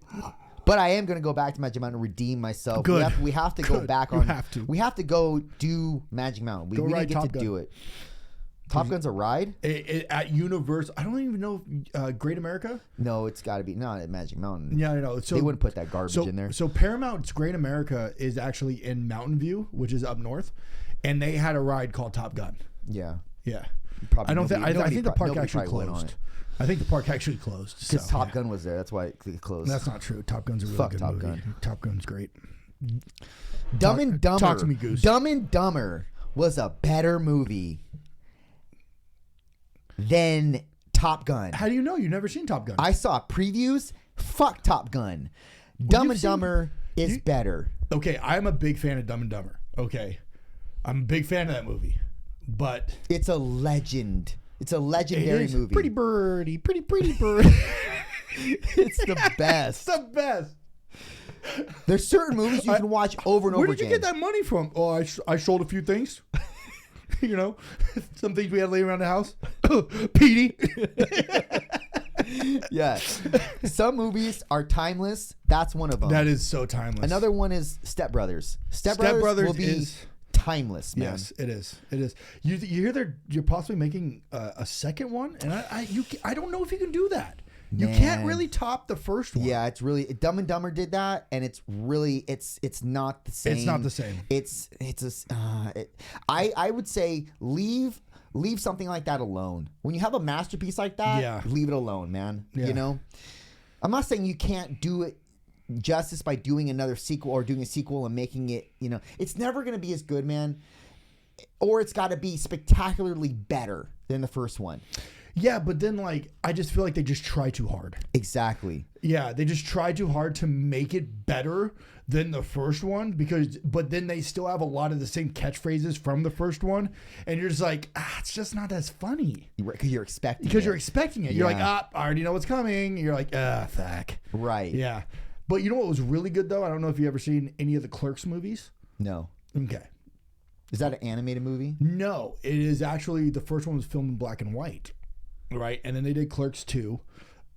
But I am gonna go back to Magic Mountain and redeem myself. Good. We have to go Good. back You on. have to. We have to go do Magic Mountain. We Go didn't ride get Top to Gun. do it. Top Gun's a ride? At Universal, I don't even know Great America. No, it's got to be not at Magic Mountain. Yeah, I know. So They wouldn't put that garbage so, in there. So Paramount's Great America is actually in Mountain View, which is up north, and they had a ride called Top Gun. Yeah, Yeah, probably. I don't think. I think the park nobody actually probably went on closed. it. I think the park actually closed. Because so, Top yeah. Gun was there. That's why it closed. That's not true. Top Gun's a really Fuck good Top movie. Gun. Top Gun's great. Dumb and Dumber. Talk to me, Goose. Dumb and Dumber was a better movie than Top Gun. How do you know? You've never seen Top Gun. I saw previews. Fuck Top Gun. Dumb you've and seen- Dumber is better. Okay, I'm a big fan of Dumb and Dumber. Okay, I'm a big fan of that movie, but It's a legend. It's a it legendary is movie. pretty birdie, pretty bird. It's the best. It's the best. There's certain movies you can watch over and Where over did you again. get that money from? Oh, I sold a few things. You know, some things we had laying around the house. Petey. Yeah. Some movies are timeless. That's one of them. That is so timeless. Another one is Step Brothers. Step Step Brothers Brothers will be is timeless, man. yes, it is. It is. You hear you're possibly making a second one, and I don't know if you can do that. You can't Man. really top the first one. Yeah, it's really Dumb and Dumber did that, and it's really it's not the same. It's not the same. I would say leave something like that alone. When you have a masterpiece like that, Yeah. leave it alone, man. Yeah. You know, I'm not saying you can't do it justice by doing another sequel or doing a sequel and making it. You know, it's never going to be as good, man. Or it's got to be spectacularly better than the first one. Yeah, but then like I just feel like they just try too hard. Exactly. Yeah, they just try too hard to make it better than the first one but then they still have a lot of the same catchphrases from the first one, and you're just like, it's just not as funny Because you're expecting. because it. you're expecting it. You're like, Yeah. I already know what's coming. You're like, fuck. right. Yeah, but you know what was really good though? I don't know if you ever seen any of the Clerks movies. No. Okay. Is that an animated movie? No, it is actually the first one was filmed in black and white, right? And then they did Clerks 2.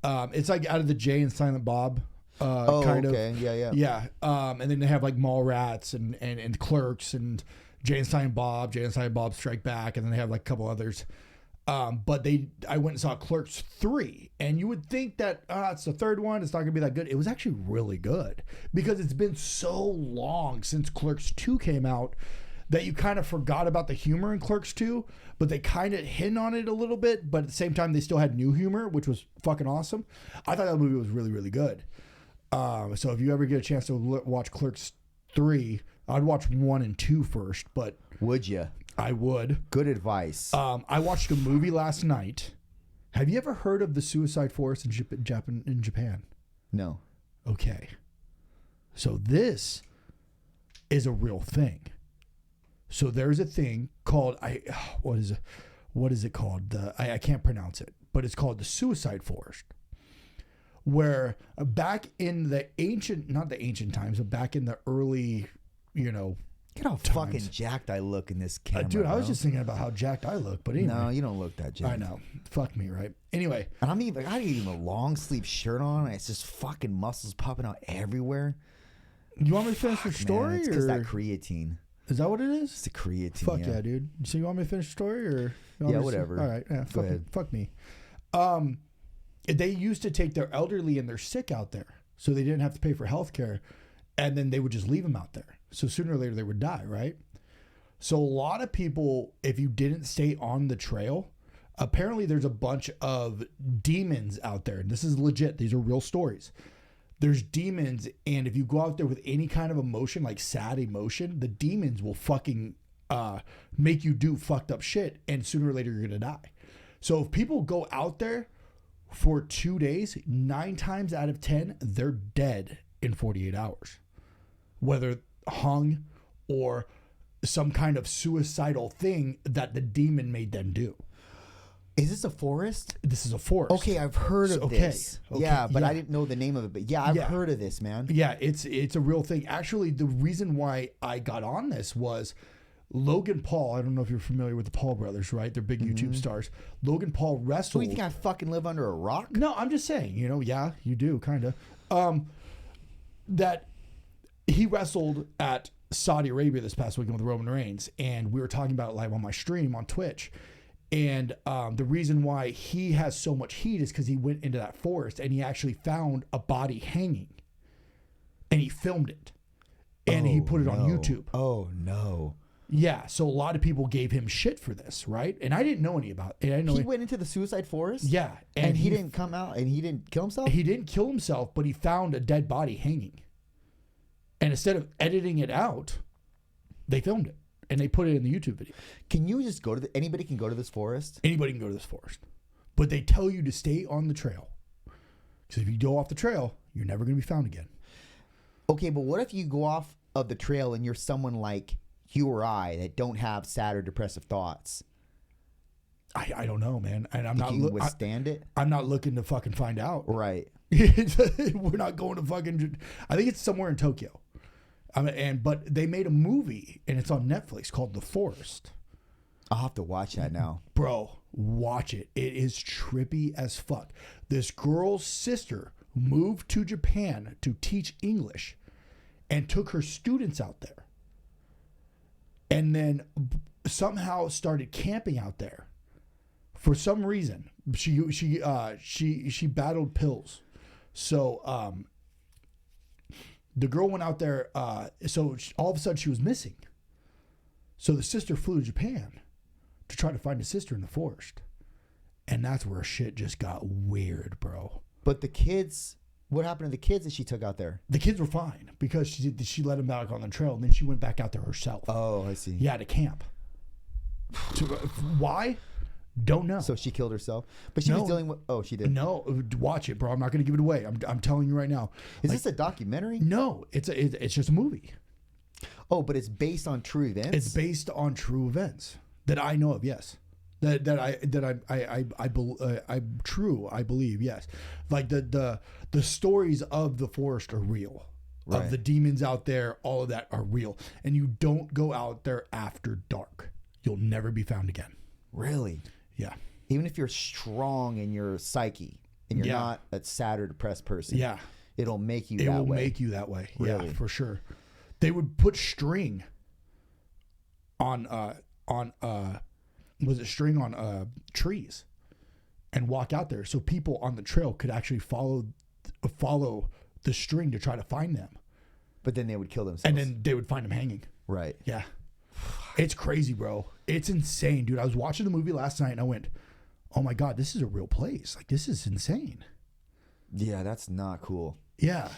It's like out of the Jay and Silent Bob kind okay. of. Yeah. Yeah. And then they have like Mallrats and Clerks and Jay and Silent Bob, Jay and Silent Bob Strike Back, and then they have like a couple others. But I went and saw Clerks 3, and you would think that it's the third one, it's not gonna be that good. It was actually really good because it's been so long since Clerks 2 came out that you kind of forgot about the humor in Clerks 2, but they kind of hit on it a little bit, but at the same time they still had new humor, which was fucking awesome. I thought that movie was really, really good. So if you ever get a chance to watch Clerks 3, I'd watch 1 and 2 first, but Would you? I would. Good advice. I watched a movie last night. Have you ever heard of the Suicide Forest in Japan? No. Okay. So this is a real thing. So there's a thing called what is it called? I can't pronounce it, but it's called the Suicide Forest. Where back in the not the ancient times, but back in the early, Look at how fucking jacked I look in this camera. dude, I was bro. just thinking about how jacked I look, but anyway. No, you don't look that jacked. I know. Fuck me, right? Anyway, And I got even a long sleeve shirt on, and it's just fucking muscles popping out everywhere. you want me to finish your story, Man, it's because or that creatine. is that what it is? It's the creatine. Fuck yeah, dude. So you want me to finish the story, or you want Yeah, me to- whatever. All right, yeah, Go ahead. fuck me. They used to take their elderly and their sick out there. so they didn't have to pay for health care, and then they would just leave them out there. So sooner or later they would die, right? So a lot of people, if you didn't stay on the trail, apparently there's a bunch of demons out there. And this is legit. These are real stories. There's demons, and if you go out there with any kind of emotion, like sad emotion, the demons will fucking make you do fucked up shit, and sooner or later you're gonna die. So if people go out there for 2 days, 9 times out of 10, they're dead in 48 hours. Whether hung or some kind of suicidal thing that the demon made them do. Is this a forest? This is a forest. Okay, I've heard of this. Okay, Yeah, but yeah. I didn't know the name of it. But yeah, I've heard of this, man. Yeah, it's a real thing. Actually, the reason why I got on this was Logan Paul. I don't know if you're familiar with the Paul brothers, right? They're big YouTube stars. Logan Paul So wrestled. you think I fucking live under a rock? No, I'm just saying, yeah, you do, kind of. That he wrestled at Saudi Arabia this past weekend with Roman Reigns, and we were talking about it live on my stream on Twitch. And the reason why he has so much heat is because he went into that forest and he actually found a body hanging, and he filmed it, and he put it on YouTube. Oh no! Yeah, so a lot of people gave him shit for this, right? And I didn't know any about it. I didn't know He went into the suicide forest. Yeah, and he didn't come out, and he didn't kill himself. He didn't kill himself, but he found a dead body hanging. And instead of editing it out, they filmed it and they put it in the YouTube video. Can you just go to anybody can go to this forest? Anybody can go to this forest, but they tell you to stay on the trail, because if you go off the trail, you're never going to be found again. Okay, but what if you go off of the trail and you're someone like you or I that don't have sad or depressive thoughts? I don't know, man. And I'm not You can withstand it, I'm not looking to fucking find out. right? We're not going to fucking. I think it's somewhere in Tokyo. But they made a movie and it's on Netflix called The Forest. I'll have to watch that now. Bro, watch it. It is trippy as fuck. This girl's sister moved to Japan to teach English and took her students out there. And then somehow started camping out there. For some reason, she battled pills. So the girl went out there. So all of a sudden she was missing. So the sister flew to Japan to try to find a sister in the forest. And that's where shit just got weird, bro. But the kids, what happened to the kids that she took out there? The kids were fine because she let them back on the trail, and then she went back out there herself. Oh, I see. Yeah, to camp. Why? Don't know. So she killed herself, but she was dealing with. Oh, she did. No, watch it, bro. I'm not going to give it away. I'm telling you right now. Is this a documentary? No, it's just a movie. Oh, but it's based on true events. It's based on true events that I know of. Yes, I believe. Yes, like the stories of the forest are real. Right. Of the demons out there, all of that are real, and you don't go out there after dark. You'll never be found again. Really? Yeah. Even if you're strong in your psyche and you're not a sad or depressed person. Yeah. It'll make you that way. It will make you that way. Really? Yeah, for sure. They would put string on trees and walk out there so people on the trail could actually follow the string to try to find them. But then they would kill themselves. And then they would find them hanging. Right. Yeah. It's crazy, bro. It's insane, dude. I was watching the movie last night and I went, oh my God, this is a real place. Like, this is insane. Yeah, that's not cool. Yeah.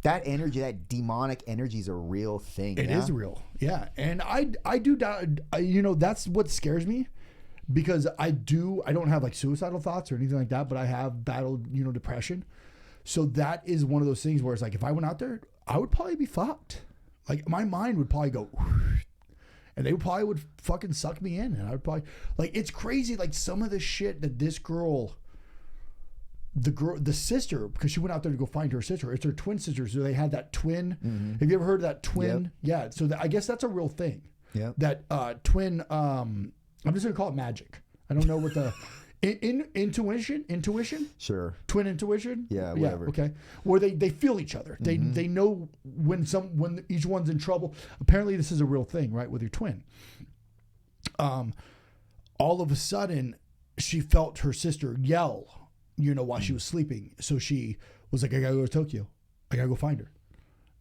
That energy, that demonic energy is a real thing. It is real. Yeah. And I do doubt, that's what scares me, because I don't have like suicidal thoughts or anything like that, but I have battled, depression. So that is one of those things where it's like, if I went out there, I would probably be fucked. Like, my mind would probably go, and they probably would fucking suck me in. And I would probably, like, it's crazy. Like, some of the shit that this girl, the sister, because she went out there to go find her sister. It's her twin sister. So they had that twin. Mm-hmm. Have you ever heard of that twin? Yep. Yeah. So I guess that's a real thing. Yeah. That twin, I'm just going to call it magic. I don't know what the... Intuition? Sure. Twin intuition? Yeah, whatever. Okay. Where they feel each other. They know when each one's in trouble. Apparently this is a real thing, right, with your twin. All of a sudden she felt her sister yell you know, while she was sleeping. So she was like, I gotta go to Tokyo. I gotta go find her,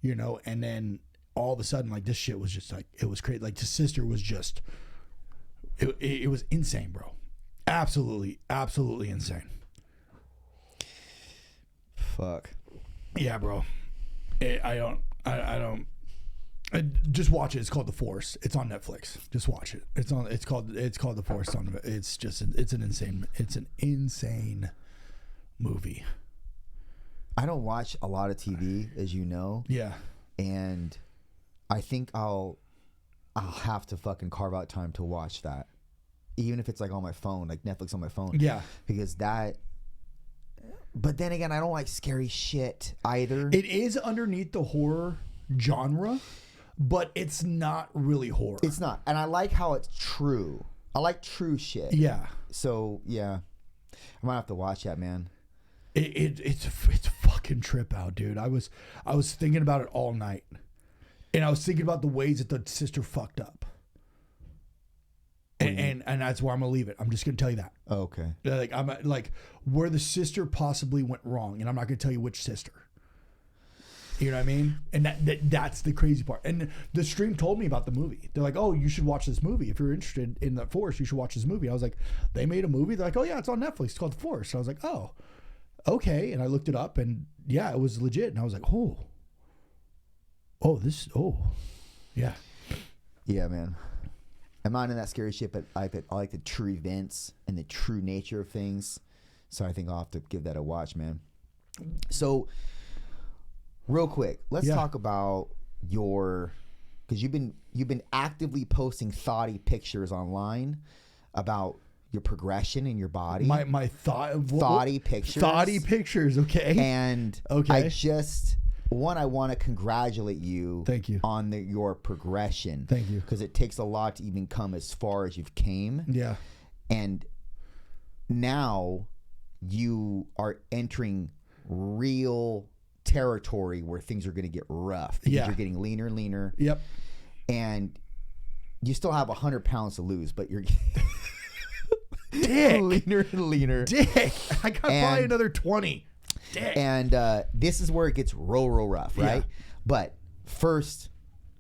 you know? And then all of a sudden, like, this shit was just like, it was crazy. Like, the sister was just, it was insane, bro. Absolutely, absolutely insane. Fuck. Yeah, bro. Just watch it. It's called The Force. It's on Netflix. Just watch it. It's called The Force. It's an insane movie. I don't watch a lot of TV, as you know. Yeah. And I think I'll have to fucking carve out time to watch that. Even if it's like on my phone, like Netflix on my phone. Yeah. Because that, but then again, I don't like scary shit either. It is underneath the horror genre, but it's not really horror. It's not. And I like how it's true. I like true shit. Yeah. So, yeah. I might have to watch that, man. It's fucking trip out, dude. I was thinking about it all night. And I was thinking about the ways that the sister fucked up. And that's where I'm gonna leave it. I'm just gonna tell you that. Oh, okay. Like, I'm like where the sister possibly went wrong, and I'm not gonna tell you which sister. You know what I mean? And that's the crazy part. And the stream told me about the movie. They're like, "Oh, you should watch this movie. If you're interested in The Force, you should watch this movie." I was like, "They made a movie?" They're like, "Oh yeah, it's on Netflix. It's called The Force." So I was like, "Oh, okay." And I looked it up, and yeah, it was legit. And I was like, "Oh, yeah." Yeah, man. I'm not in that scary shit, but I like the true events and the true nature of things. So I think I'll have to give that a watch, man. So, real quick, let's talk about because you've been actively posting thoughty pictures online about your progression in your body. My thoughty pictures. Thoughty pictures, okay. And okay. I want to congratulate you. Thank you. On your progression. Thank you. Because it takes a lot to even come as far as you've came. Yeah. And now you are entering real territory where things are going to get rough. Because you're getting leaner and leaner. Yep. And you still have 100 pounds to lose, but you're Dick. leaner and leaner. Dick. I got probably another 20. Dick. And this is where it gets real rough, right? Yeah. But first,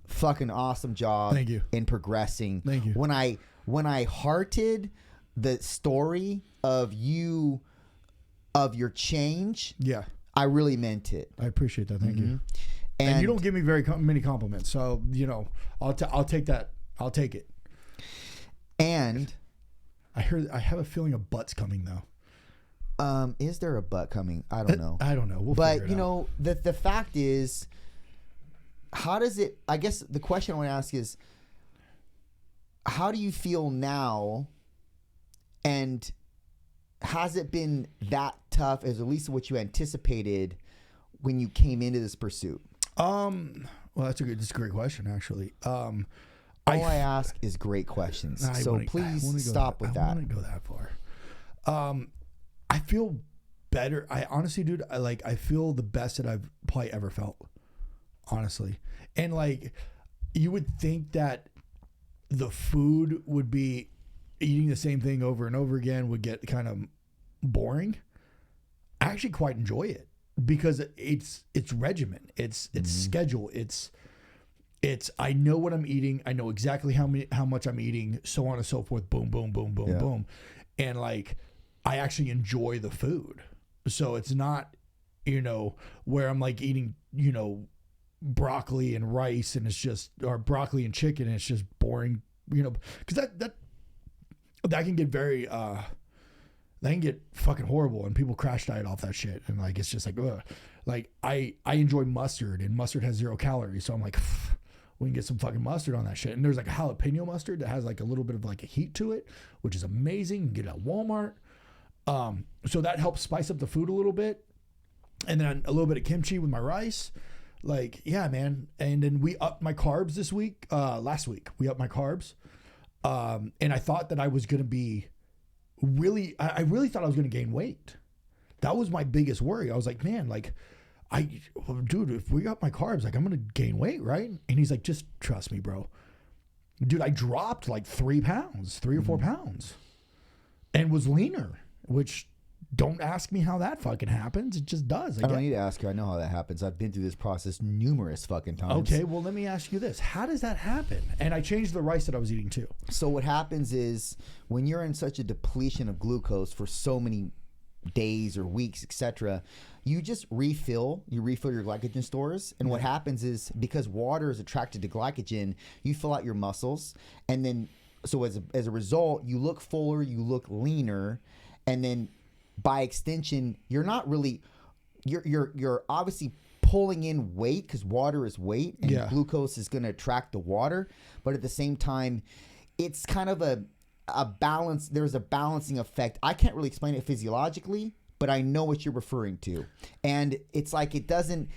fucking awesome job. Thank you. In progressing. Thank you. When I hearted the story of your change, yeah, I really meant it. I appreciate that. Thank you. And you don't give me very many compliments, so you know I'll take that. I'll take it. And I have a feeling a butt's coming though. Is there a butt coming? I don't know. I don't know. We'll but figure it you out. know, the fact is, how does it? I guess the question I want to ask is, how do you feel now? And has it been that tough as at least what you anticipated when you came into this pursuit? Well, that's a great question, actually. All I ask is great questions. So please stop with that. I want to go that far. I feel better. I honestly, dude, I feel the best that I've probably ever felt. Honestly. And like, you would think that the food would be eating the same thing over and over again would get kind of boring. I actually quite enjoy it because it's regimen. It's schedule. It's I know what I'm eating. I know exactly how much I'm eating, so on and so forth. Boom, boom, boom, boom, boom. And like, I actually enjoy the food. So it's not, you know, where I'm like eating, you know, broccoli and rice and it's just, or broccoli and chicken and it's just boring, you know, because that can get very, that can get fucking horrible and people crash diet off that shit. And like, it's just like, ugh. Like I enjoy mustard and mustard has 0 calories. So I'm like, we can get some fucking mustard on that shit. And there's like a jalapeno mustard that has like a little bit of like a heat to it, which is amazing. You can get it at Walmart. So that helps spice up the food a little bit. And then a little bit of kimchi with my rice. Like, yeah, man. And then we upped my carbs this week. Last week we upped my carbs. And I thought that I was going to be I really thought I was going to gain weight. That was my biggest worry. I was like, man, like dude, if we up my carbs, like I'm going to gain weight, right? And he's like, just trust me, bro. Dude, I dropped like 3 or 4 pounds and was leaner, which don't ask me how that fucking happens. It just does. I don't need to ask you. I know how that happens. I've been through this process numerous fucking times. Okay, well, let me ask you this. How does that happen? And I changed the rice that I was eating too. So what happens is when you're in such a depletion of glucose for so many days or weeks, etc., you just refill your glycogen stores. And what happens is because water is attracted to glycogen, you fill out your muscles. And then, so as a result, you look fuller, you look leaner. And then by extension, you're not really, you're obviously pulling in weight because water is weight and glucose is going to attract the water. But at the same time, it's kind of a balance. There's a balancing effect. I can't really explain it physiologically, but I know what you're referring to. And it's like it doesn't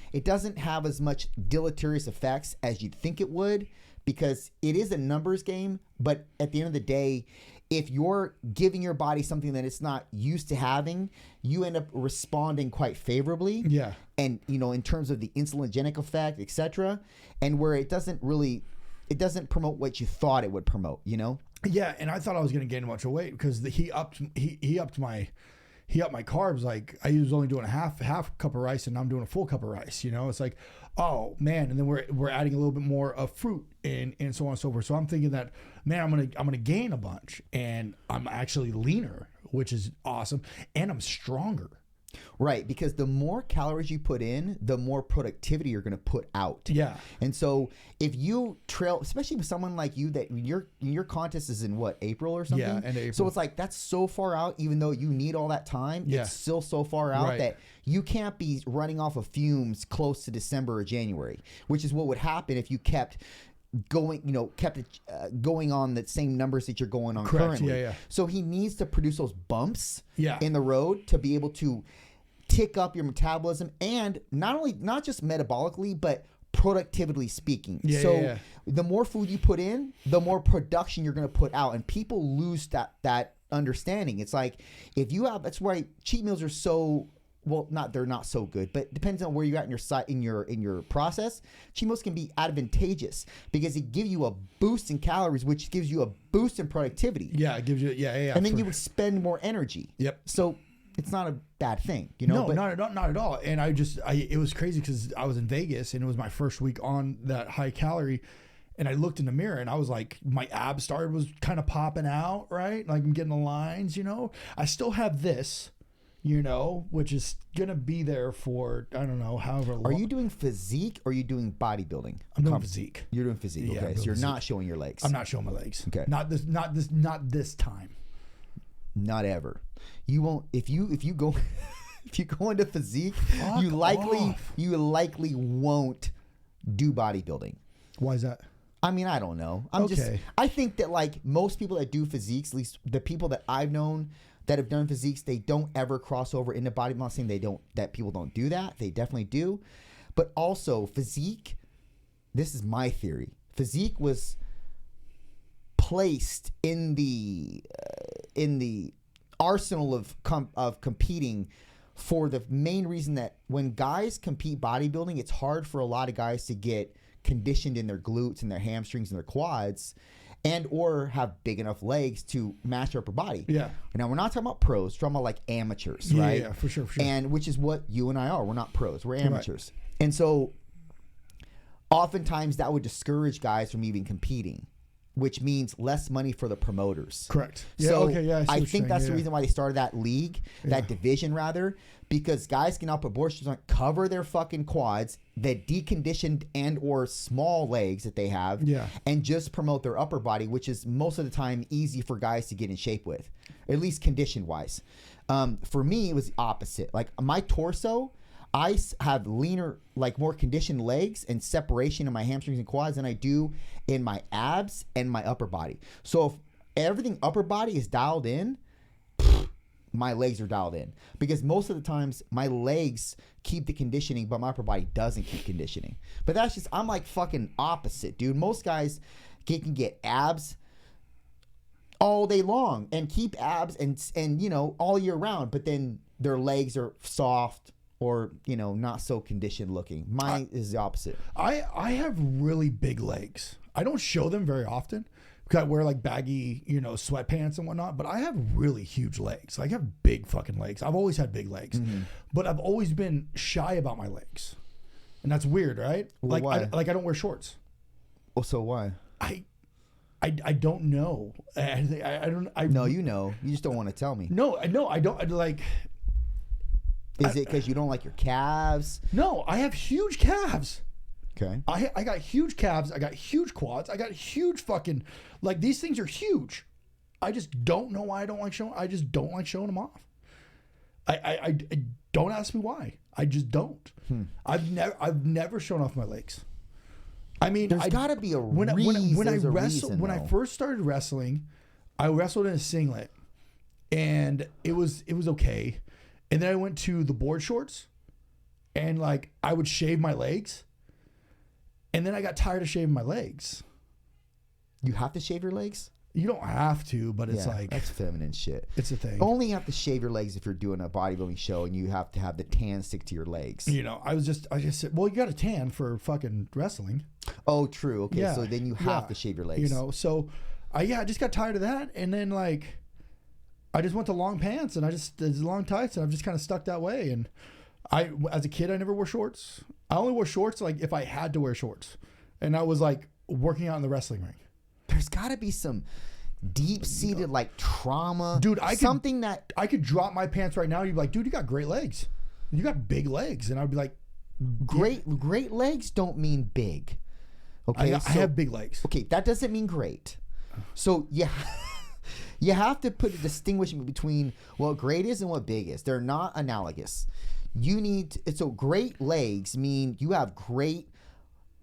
have as much deleterious effects as you'd think it would, because it is a numbers game. But at the end of the day, if you're giving your body something that it's not used to having, you end up responding quite favorably. Yeah. And, in terms of the insulinogenic effect, etc. And where it doesn't promote what you thought it would promote, Yeah, and I thought I was going to gain a bunch of weight because he upped my carbs. Like I was only doing a half cup of rice, and I'm doing a full cup of rice. It's like, oh man, and then we're adding a little bit more of fruit and so on and so forth. So I'm thinking that, man, I'm gonna gain a bunch, and I'm actually leaner, which is awesome, and I'm stronger. Right, because the more calories you put in, the more productivity you're going to put out. Yeah. And so if you trail, especially with someone like you, that your contest is in what, April or something? Yeah, end of April. So it's like that's so far out, even though you need all that time, it's still so far out that you can't be running off of fumes close to December or January, which is what would happen if you kept going on the same numbers that you're going on currently. Yeah. So he needs to produce those bumps in the road to be able to tick up your metabolism, and not just metabolically, but productively speaking. The more food you put in, the more production you're going to put out, and people lose that understanding. It's like that's why cheat meals are so. Well, they're not so good, but depends on where you're at in your process. Cheat meals can be advantageous because it gives you a boost in calories, which gives you a boost in productivity. Yeah, it gives you and then you would spend more energy. Yep. So it's not a bad thing, No, not at all. And it was crazy because I was in Vegas and it was my first week on that high calorie. And I looked in the mirror and I was like, my abs was kind of popping out, right? Like I'm getting the lines, I still have this, which is going to be there for, I don't know, however long. Are you doing physique or are you doing bodybuilding? I'm doing physique. You're doing physique. Yeah, okay. So you're not showing your legs. I'm not showing my legs. Okay. Not this time. Not ever. You won't, if you go, if you go into physique, you likely won't do bodybuilding. Why is that? I mean, I don't know. I think that like most people that do physiques, at least the people that I've known that have done physiques, they don't ever cross over into bodybuilding. I'm not saying that people don't do that. They definitely do. But also physique, this is my theory. Physique was placed in the arsenal of competing for the main reason that when guys compete bodybuilding, it's hard for a lot of guys to get conditioned in their glutes and their hamstrings and their quads, and or have big enough legs to match their upper body. Yeah. Now we're not talking about pros, we're talking about like amateurs, right? Yeah, for sure. And which is what you and I are. We're not pros, we're amateurs. Right. And so oftentimes that would discourage guys from even competing, which means less money for the promoters. Correct. Yeah, so okay, yeah, I think that's the reason why they started that league, that division rather, because guys can output abortions, cover their fucking quads, the deconditioned and or small legs that they have, and just promote their upper body, which is most of the time easy for guys to get in shape with, at least condition wise. For me, it was the opposite. Like my torso, I have leaner, like more conditioned legs and separation in my hamstrings and quads than I do in my abs and my upper body. So if everything upper body is dialed in, my legs are dialed in, because most of the times my legs keep the conditioning, but my upper body doesn't keep conditioning. But that's just, I'm like fucking opposite, dude. Most guys can get abs all day long and keep abs and all year round, but then their legs are soft or not so conditioned looking. Mine is the opposite. I have really big legs. I don't show them very often, I wear like baggy, you know, sweatpants and whatnot, but I have really huge legs. Like I have big fucking legs. I've always had big legs, but I've always been shy about my legs, and that's weird, right? Well, like, why? I don't wear shorts. Well, so why? I don't know. I don't. No, you know. You just don't want to tell me. No, I don't like. Is it because you don't like your calves? No, I have huge calves. Okay. I got huge calves. I got huge quads. I got huge fucking, like, these things are huge. I just don't know why I don't like showing. I just don't like showing them off. I don't ask me why. I just don't. I've never shown off my legs. I mean, There's got to be a when reason. I first started wrestling, I wrestled in a singlet, and it was okay. And then I went to the board shorts, and like I would shave my legs, and then I got tired of shaving my legs. You have to shave your legs? You don't have to, but it's Yeah, like that's feminine shit. it's a thing. Only have to shave your legs if you're doing a bodybuilding show and you have to have the tan stick to your legs. You know, I just said, well, you got a tan for fucking wrestling. Oh, true. Okay, Yeah, so then you have to shave your legs. You know, so I just got tired of that, and then like I just went to long pants and there's long tights, and I've just kind of stuck that way. And as a kid, I never wore shorts. I only wore shorts like if I had to wear shorts, and I was like working out in the wrestling ring. There's got to be some deep-seated like trauma, Dude, I could drop my pants right now. You'd be like, dude, you got great legs. You got big legs, and I'd be like, great legs don't mean big. Okay, I have big legs. Okay, that doesn't mean great. So yeah, you have to put a distinguishment between what great is and what big is. They're not analogous. You need so great legs mean you have great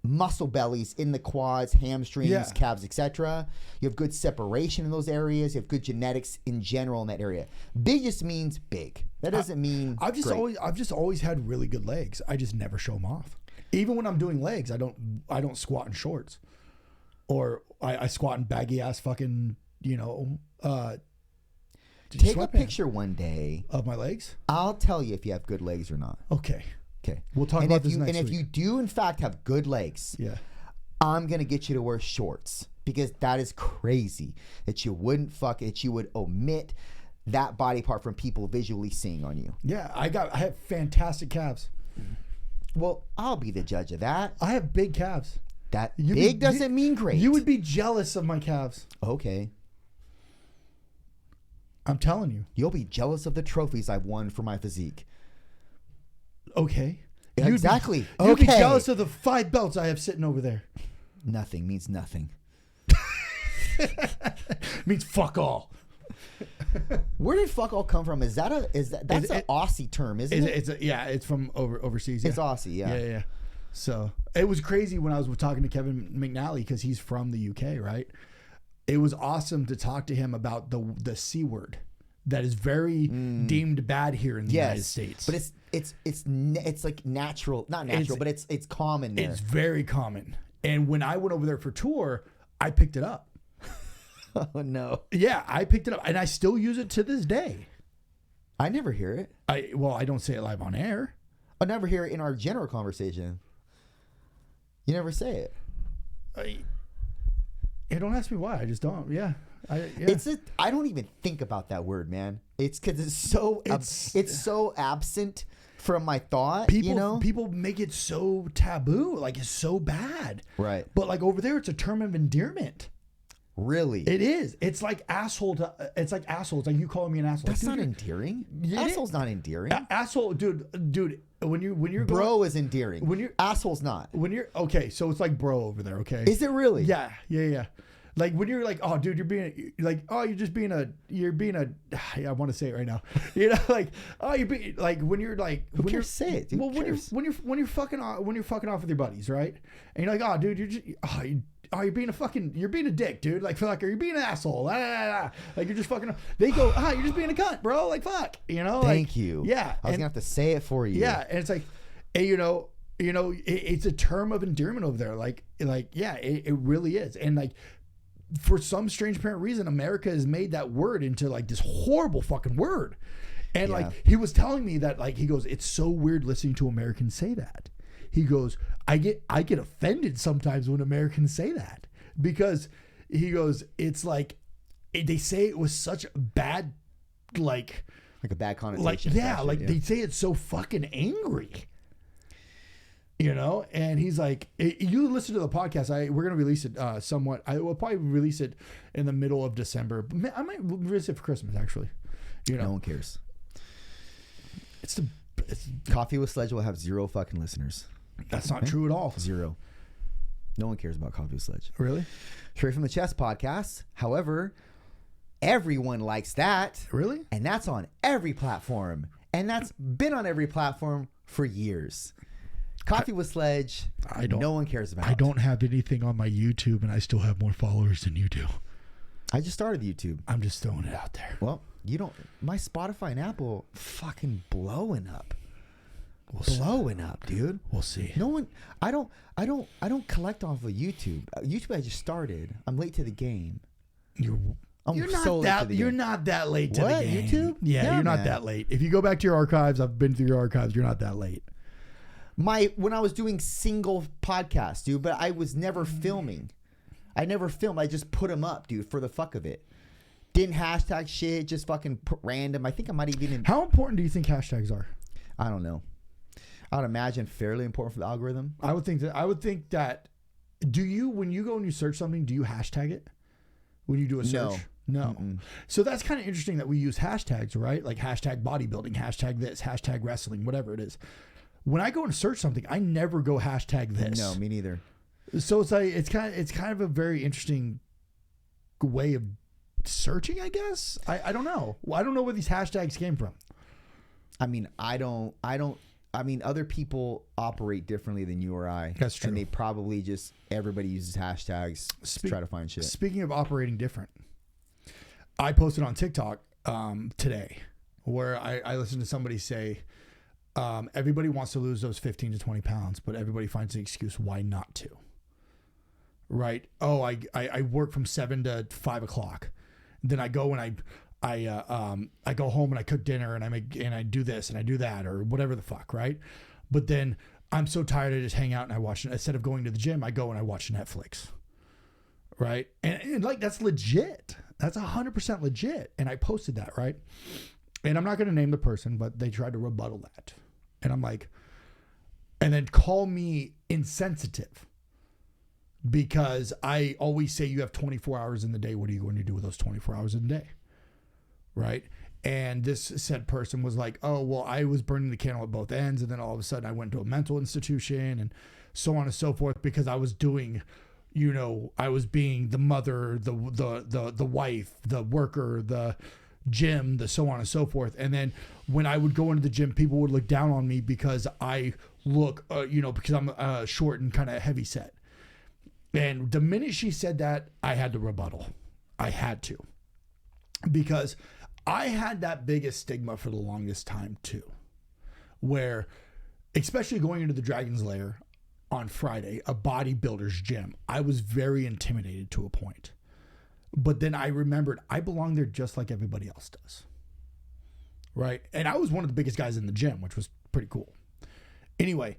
muscle bellies in the quads, hamstrings, calves, etc. You have good separation in those areas. You have good genetics in general in that area. Big just means big. That doesn't mean I've just great. always had really good legs. I just never show them off. Even when I'm doing legs, I don't squat in shorts, or I squat in baggy ass fucking, you know. Take a picture one day of my legs. I'll tell you if you have good legs or not. Okay. Okay. We'll talk about this next week. And if you do in fact have good legs, yeah, I'm gonna get you to wear shorts, because that is crazy that you would omit that body part from people visually seeing on you. Yeah, I have fantastic calves. Well, I'll be the judge of that. I have big calves. That big doesn't mean great. You would be jealous of my calves. Okay. I'm telling you. You'll be jealous of the trophies I've won for my physique. Okay. Exactly. You'd be jealous of the 5 belts I have sitting over there. Nothing means nothing. Means fuck all. Where did fuck all come from? That's an Aussie term, isn't it? It's from overseas. Yeah. It's Aussie, yeah. Yeah. So it was crazy when I was talking to Kevin McNally, because he's from the UK, right? It was awesome to talk to him about the C word that is very deemed bad here in the United States. But it's like natural, not natural, but it's common there. It's very common. And when I went over there for tour, I picked it up. Oh no. Yeah, I picked it up, and I still use it to this day. I never hear it. I don't say it live on air. I never hear it in our general conversation. You never say it. Don't ask me why. I just don't. Yeah. I don't even think about that word, man. It's because it's so absent from my thought. People make it so taboo, like it's so bad. Right. But like over there, it's a term of endearment. Really? It is. It's like asshole. It's like asshole. It's like you calling me an asshole. That's not endearing. Asshole's not endearing. Asshole, dude. When you're bro is endearing. When you're asshole's not. When you're okay, so it's like bro over there. Okay. Is it really? Yeah. Like when you're like, oh, dude, you're being a. I want to say it right now. You know, like, oh, when you're like, who cares? Say it, dude. Well, when you're fucking off with your buddies, right? And you're like, oh, dude, you're being a dick, dude. Like, are you being an asshole? Like, you're just fucking. They go, you're just being a cunt, bro. Like, fuck, you know. Thank you. Yeah, I was gonna have to say it for you. Yeah, and it's like, it's a term of endearment over there. Like, yeah, it really is, and like. For some strange apparent reason, America has made that word into like this horrible fucking word. And like he was telling me that, like, he goes, it's so weird listening to Americans say that. He goes, I get offended sometimes when Americans say that, because he goes, it's like they say it was such bad, like a bad connotation. Like they say it's so fucking angry. You know, and he's like, you listen to the podcast. We're gonna release it somewhat. I will probably release it in the middle of December. But I might release it for Christmas, actually. You know, no one cares. It's Coffee with Sledge will have 0 fucking listeners. That's not true at all. 0. No one cares about Coffee with Sledge. Really? Straight from the Chest podcast. However, everyone likes that. Really? And that's on every platform. And that's been on every platform for years. Coffee with Sledge, no one cares about. I don't have anything on my YouTube, and I still have more followers than you do. I just started YouTube. I'm just throwing it out there. Well, you don't. My Spotify and Apple fucking blowing up. Blowing up, dude. We'll see. No one. I don't collect off of YouTube. YouTube, I just started. I'm late to the game. You're so not that late to the game. YouTube? Yeah, you're not that late. If you go back to your archives, I've been through your archives. You're not that late. When I was doing single podcasts, dude, but I was never filming. I never filmed. I just put them up, dude, for the fuck of it. Didn't hashtag shit, just fucking put random. I think I might even. How important do you think hashtags are? I don't know. I would imagine fairly important for the algorithm. I would think that. Do you, when you go and you search something, do you hashtag it? When you do a search? No. Mm-mm. So that's kind of interesting that we use hashtags, right? Like hashtag bodybuilding, hashtag this, hashtag wrestling, whatever it is. When I go and search something, I never go hashtag this. No, me neither. So it's like it's kind of a very interesting way of searching, I guess. I don't know. I don't know where these hashtags came from. I mean, I mean, other people operate differently than you or I. That's true. And they probably everybody uses hashtags to try to find shit. Speaking of operating different, I posted on TikTok today where I listened to somebody say, everybody wants to lose those 15 to 20 pounds, but everybody finds an excuse why not to. Right? Oh, I work from 7 to 5 o'clock. Then I go and I go home and I cook dinner and I do this and I do that or whatever the fuck, right? But then I'm so tired I just hang out and I watch it. Instead of going to the gym, I go and I watch Netflix. Right? And like that's legit. That's 100% legit. And I posted that, right? And I'm not going to name the person, but they tried to rebuttal that. And I'm like, and then call me insensitive because I always say you have 24 hours in the day. What are you going to do with those 24 hours in the day? Right. And this said person was like, oh, well, I was burning the candle at both ends. And then all of a sudden I went to a mental institution and so on and so forth because I was doing, you know, I was being the mother, the wife, the worker, the gym, the so on and so forth. And then when I would go into the gym, people would look down on me because I look, because I'm short and kind of heavy set. And the minute she said that, I had to rebuttal. I had to. Because I had that biggest stigma for the longest time too. Where, especially going into the Dragon's Lair on Friday, a bodybuilder's gym, I was very intimidated to a point. But then I remembered I belong there just like everybody else does. Right? And I was one of the biggest guys in the gym, which was pretty cool. Anyway,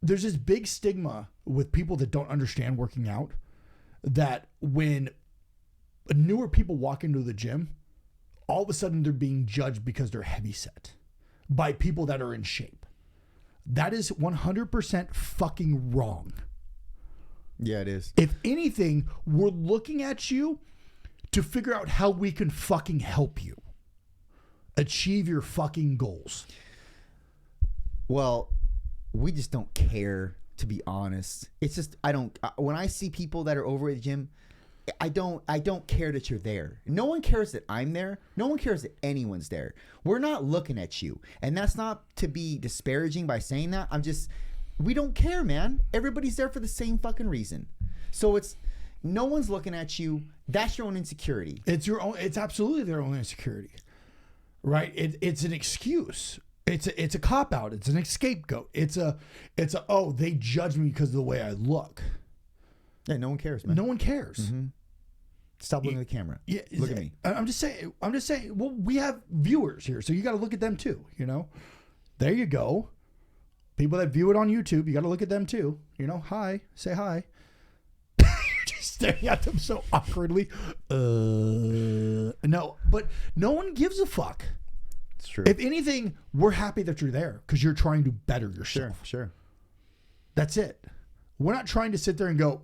there's this big stigma with people that don't understand working out that when newer people walk into the gym, all of a sudden they're being judged because they're heavy set by people that are in shape. That is 100% fucking wrong. Yeah, it is. If anything, we're looking at you to figure out how we can fucking help you achieve your fucking goals. Well, we just don't care, to be honest. It's just, when I see people that are over at the gym, I don't care that you're there. No one cares that I'm there. No one cares that anyone's there. We're not looking at you. And that's not to be disparaging by saying that. We don't care, man. Everybody's there for the same fucking reason. So no one's looking at you. That's your own insecurity. It's absolutely their own insecurity. Right? It's an excuse. It's a cop out. It's an scapegoat. It's a oh, they judge me because of the way I look. Yeah, no one cares, man. No one cares. Mm-hmm. Stop looking at the camera. Yeah, look at me. I'm just saying. Well, we have viewers here, so you got to look at them too. You know, there you go. People that view it on YouTube, you got to look at them too. You know, hi, say hi. staring at them so awkwardly. No, but no one gives a fuck. It's true. If anything, we're happy that you're there because you're trying to better yourself. Sure. That's it. We're not trying to sit there and go,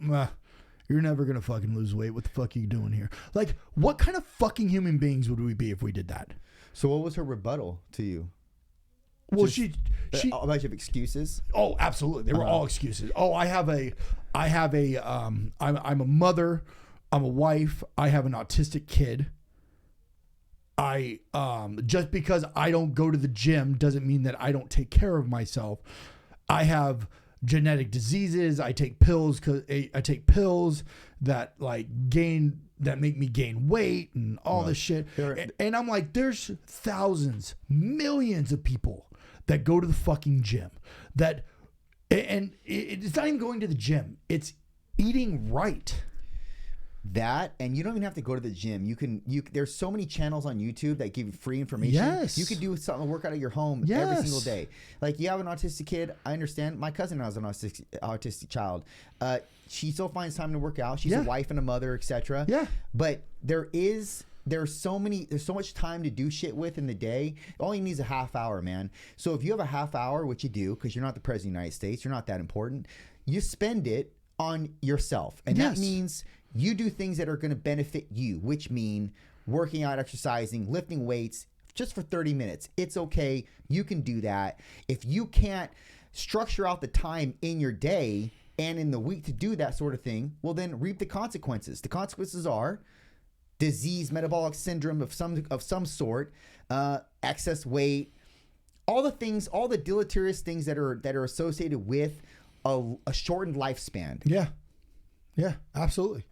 you're never going to fucking lose weight. What the fuck are you doing here? Like, what kind of fucking human beings would we be if we did that? So what was her rebuttal to you? Well, Just she a bunch of excuses. Oh, absolutely. They were all excuses. Oh, I'm a mother. I'm a wife. I have an autistic kid. Just because I don't go to the gym doesn't mean that I don't take care of myself. I have genetic diseases. I take pills that that make me gain weight and all this shit. And I'm like, there's thousands, millions of people that go to the fucking gym and it's not even going to the gym. It's eating right. That, and you don't even have to go to the gym. There's so many channels on YouTube that give you free information. Yes. You could do something, work out at your home every single day. Like, you have an autistic kid. I understand. My cousin has an autistic child. She still finds time to work out. She's a wife and a mother, etc. Yeah. But there's so much time to do shit with in the day. All you need is a half hour, man. So if you have a half hour, which you do, because you're not the president of the United States, you're not that important, you spend it on yourself. And that means you do things that are going to benefit you, which mean working out, exercising, lifting weights just for 30 minutes. It's okay. You can do that. If you can't structure out the time in your day and in the week to do that sort of thing, well, then reap the consequences. The consequences are disease, metabolic syndrome of some sort, excess weight, all the deleterious things that are associated with a shortened lifespan. Yeah, absolutely.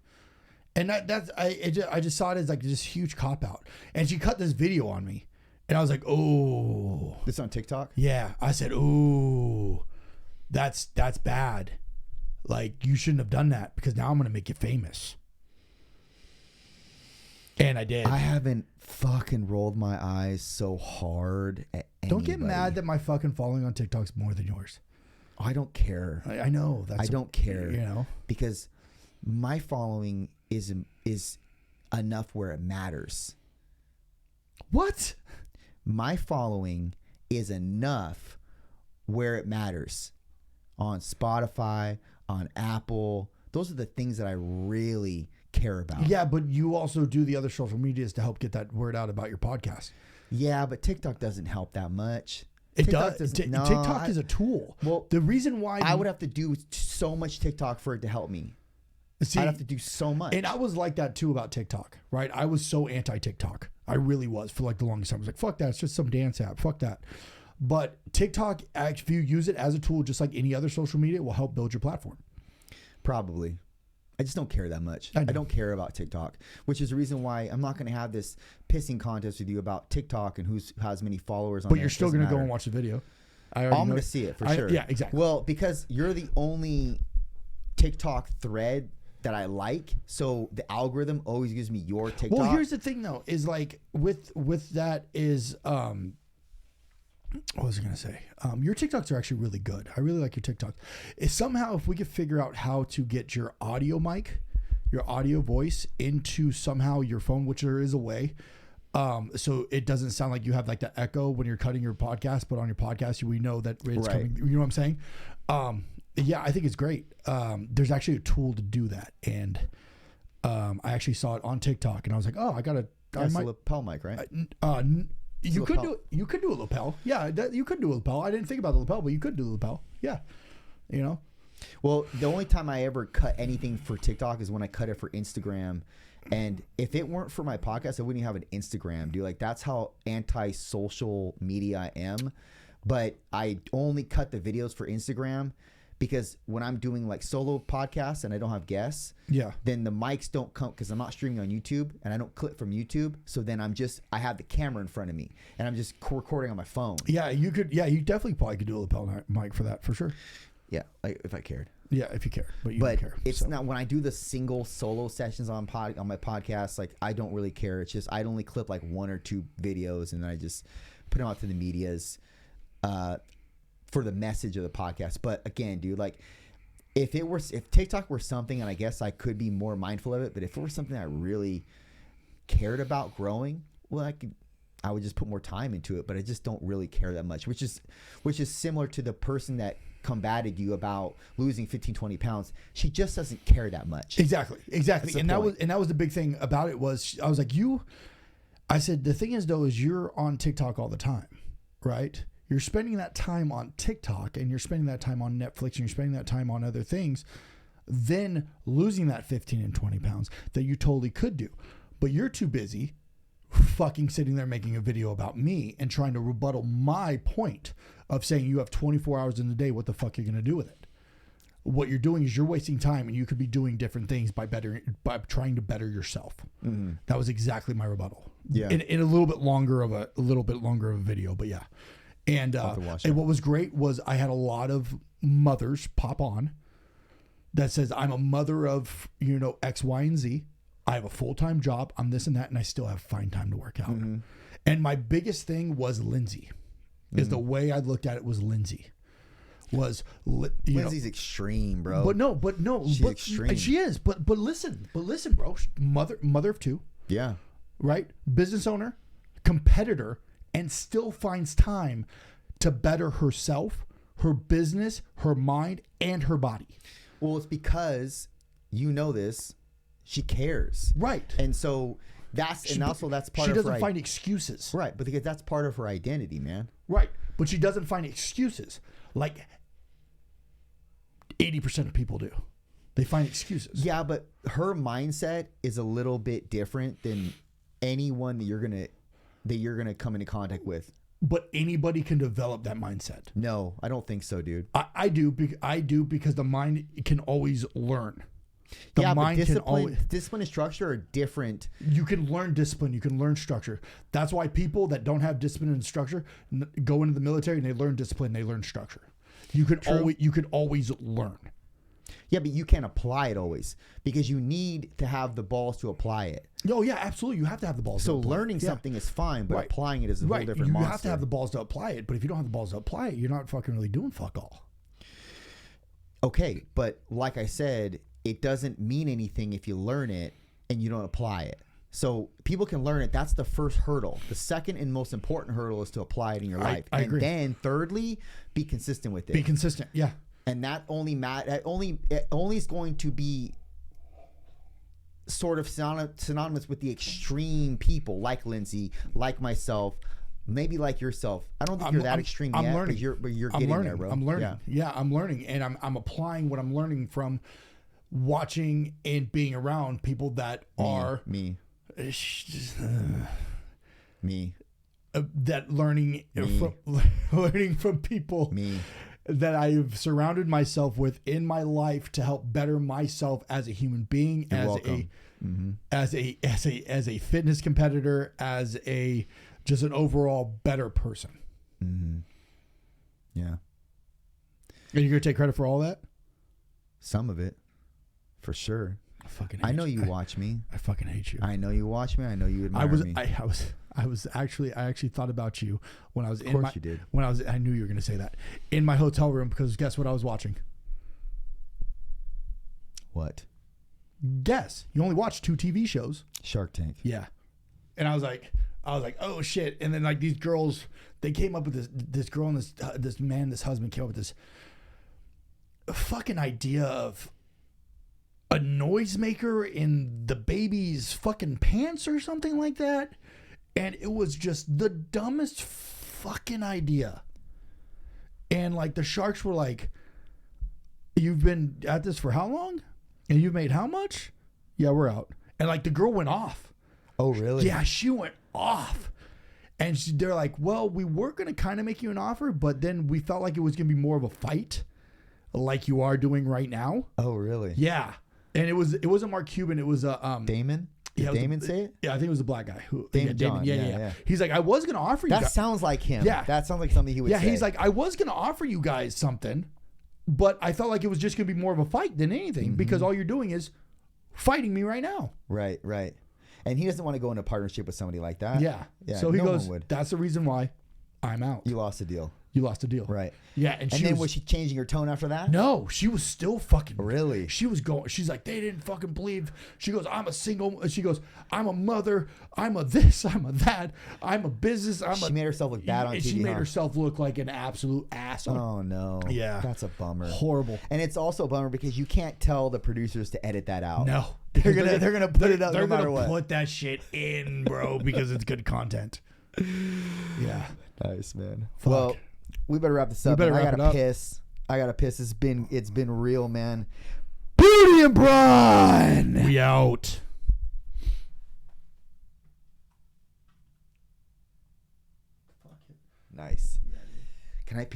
And I just saw it as like this huge cop out. And she cut this video on me, and I was like, oh, This on TikTok? yeah. I said, oh, that's bad. Like, you shouldn't have done that because now I'm gonna make you famous. And I did. I haven't fucking rolled my eyes so hard at anybody. Don't get mad that my fucking following on TikTok's more than yours. I don't care. I know. I don't care. You know? Because my following is enough where it matters. What? My following is enough where it matters. On Spotify, on Apple. Those are the things that I really care about. Yeah, but you also do the other social medias to help get that word out about your podcast. Yeah, but TikTok doesn't help that much. It TikTok does. doesn't- no, TikTok is a tool. Well, the reason why I would have to do so much TikTok for it to help me. see, I'd have to do so much. and I was like that too about TikTok, right? I was so anti-TikTok. I really was for like the longest time. I was like, fuck that. It's just some dance app. Fuck that. But TikTok, if you use it as a tool, just like any other social media, it will help build your platform. Probably. I just don't care that much. I I know. don't care about TikTok, which is the reason why I'm not going to have this pissing contest with you about TikTok and who has many followers on But there. you're still Doesn't going to go matter. and watch the video. I'm going to see it for sure. Yeah, exactly. Well, because you're the only TikTok thread that I like, so the algorithm always gives me your TikTok. Well, here's the thing though, is like with that is what was I gonna say? Your TikToks are actually really good. I really like your TikToks. If somehow if we could figure out how to get your audio mic, your audio voice into somehow your phone, which there is a way, so it doesn't sound like you have like the echo when you're cutting your podcast, but on your podcast we know that it's Right. coming. You know what I'm saying? Yeah, I think it's great. There's actually a tool to do that, and I actually saw it on TikTok, and I was like, oh, I gotta. That's a lapel mic, right? You could lapel. you could do a lapel. Yeah, you could do a lapel. I didn't think about the lapel, but you could do a lapel. Yeah, you know. Well, the only time I ever cut anything for TikTok is when I cut it for Instagram. And if it weren't for my podcast, I wouldn't even have an Instagram, dude. Like, that's how anti-social media I am. But I only cut the videos for Instagram because when I'm doing like solo podcasts and I don't have guests, Yeah. then the mics don't come because I'm not streaming on YouTube and I don't clip from YouTube. So then I have the camera in front of me and I'm just recording on my phone. Yeah, you could. Yeah, you definitely probably could do a lapel mic for that for sure. Yeah, like if I cared. Yeah, if you care, but you But don't care. it's so. not when I do the single solo sessions on my podcast. Like, I don't really care. It's just I'd only clip like 1 or 2 videos and then I just put them out to the medias for the message of the podcast. But again, dude, like if TikTok were something, and I guess I could be more mindful of it, but if it were something I really cared about growing, well, I would just put more time into it, but I just don't really care that much, which is similar to the person that combated you about losing 15, 20 pounds. She just doesn't care that much. Exactly. And that was the big thing about it was I was like, I said, the thing is though, is you're on TikTok all the time, right? You're spending that time on TikTok and you're spending that time on Netflix and you're spending that time on other things, then losing that 15 and 20 pounds that you totally could do. But you're too busy fucking sitting there making a video about me and trying to rebuttal my point of saying you have 24 hours in the day. What the fuck are you going to do with it? What you're doing is you're wasting time and you could be doing different things by trying to better yourself. Mm-hmm. That was exactly my rebuttal. Yeah. In a little bit longer of a video, but yeah. And what was great was I had a lot of mothers pop on that says, I'm a mother of, X, Y, and Z. I have a full-time job. I'm this and that, and I still have fine time to work out. Mm-hmm. And my biggest thing was Lindsay. Is the way I looked at it was Lindsay. Lindsay's extreme, bro. But no. She's extreme. She is. But listen, bro. Mother of two. Yeah. Right? Business owner, competitor, and still finds time to better herself, her business, her mind, and her body. Well, it's because this. She cares. Right. And so that's part of her. She doesn't find excuses. Right. But because that's part of her identity, man. Right. But she doesn't find excuses. Like 80% of people do. They find excuses. Yeah, but her mindset is a little bit different than anyone that you're gonna come into contact with. But anybody can develop that mindset. No, I don't think so, dude. I do because the mind can always learn. But discipline and structure are different. You can learn discipline. You can learn structure. That's why people that don't have discipline and structure go into the military and they learn discipline. And they learn structure. You could always learn. Yeah, but you can't apply it always because you need to have the balls to apply it. Oh yeah, absolutely. You have to have the balls. So learning something is fine, but applying it is a whole different monster. You have to have the balls to apply it. But if you don't have the balls to apply it, you're not fucking really doing fuck all. Okay, but like I said, it doesn't mean anything if you learn it and you don't apply it. So people can learn it. That's the first hurdle. The second and most important hurdle is to apply it in your life. I agree. Then thirdly, be consistent with it. Be consistent. Yeah. And that only is going to be sort of synonymous with the extreme people like Lindsay, like myself, maybe like yourself. I don't think you're that extreme yet. I'm learning. But you're getting there, bro. I'm learning. Yeah, I'm learning, and I'm applying what I'm learning from watching and being around people that are me. That learning from people that I've surrounded myself with in my life to help better myself as a human being, as a fitness competitor, as just an overall better person. Mm-hmm. Yeah. And you're gonna take credit for all that? Some of it, for sure. I know you watch me. I fucking hate you. I know you watch me. I know you admire me. I actually thought about you when I was you did. I knew you were going to say that. In my hotel room, because guess what I was watching? What? Guess. You only watched 2 TV shows. Shark Tank. Yeah. And I was like, oh shit. And then like these girls, they came up with this girl and this husband came up with this fucking idea of a noisemaker in the baby's fucking pants or something like that. And it was just the dumbest fucking idea. And like the sharks were like, you've been at this for how long? And you've made how much? Yeah, we're out. And like the girl went off. Oh, really? Yeah, she went off. And they're like, well, we were going to kind of make you an offer, but then we felt like it was going to be more of a fight like you are doing right now. Oh, really? Yeah. And it wasn't Mark Cuban. It was Damon. Did Damon say it? Yeah, I think it was the black guy. Damon John. Yeah. He's like, I was going to offer you guys. That sounds like him. Yeah. That sounds like something he would say. Yeah, he's like, I was going to offer you guys something, but I felt like it was just going to be more of a fight than anything because all you're doing is fighting me right now. Right. And he doesn't want to go into a partnership with somebody like that. Yeah. So he goes, that's the reason why I'm out. You lost the deal. You lost the deal. Right. Yeah, and then was she changing her tone after that? No, she was still fucking. Really? She was going. She's like, they didn't fucking believe. She goes, I'm a single. She goes, I'm a mother. I'm a this. I'm a that. I'm a business. She made herself look bad on TV. She made herself look like an absolute ass. Oh no. Yeah. That's a bummer. Horrible. And it's also a bummer because you can't tell the producers to edit that out. No, They're gonna put it up no matter what. Put that shit in, bro, because it's good content. Yeah. Nice, man. Fuck. Well, we better wrap this up. better man. wrap I it gotta up. piss. I gotta piss. It's been real, man. Beauty and Brian. We out. Nice. Can I?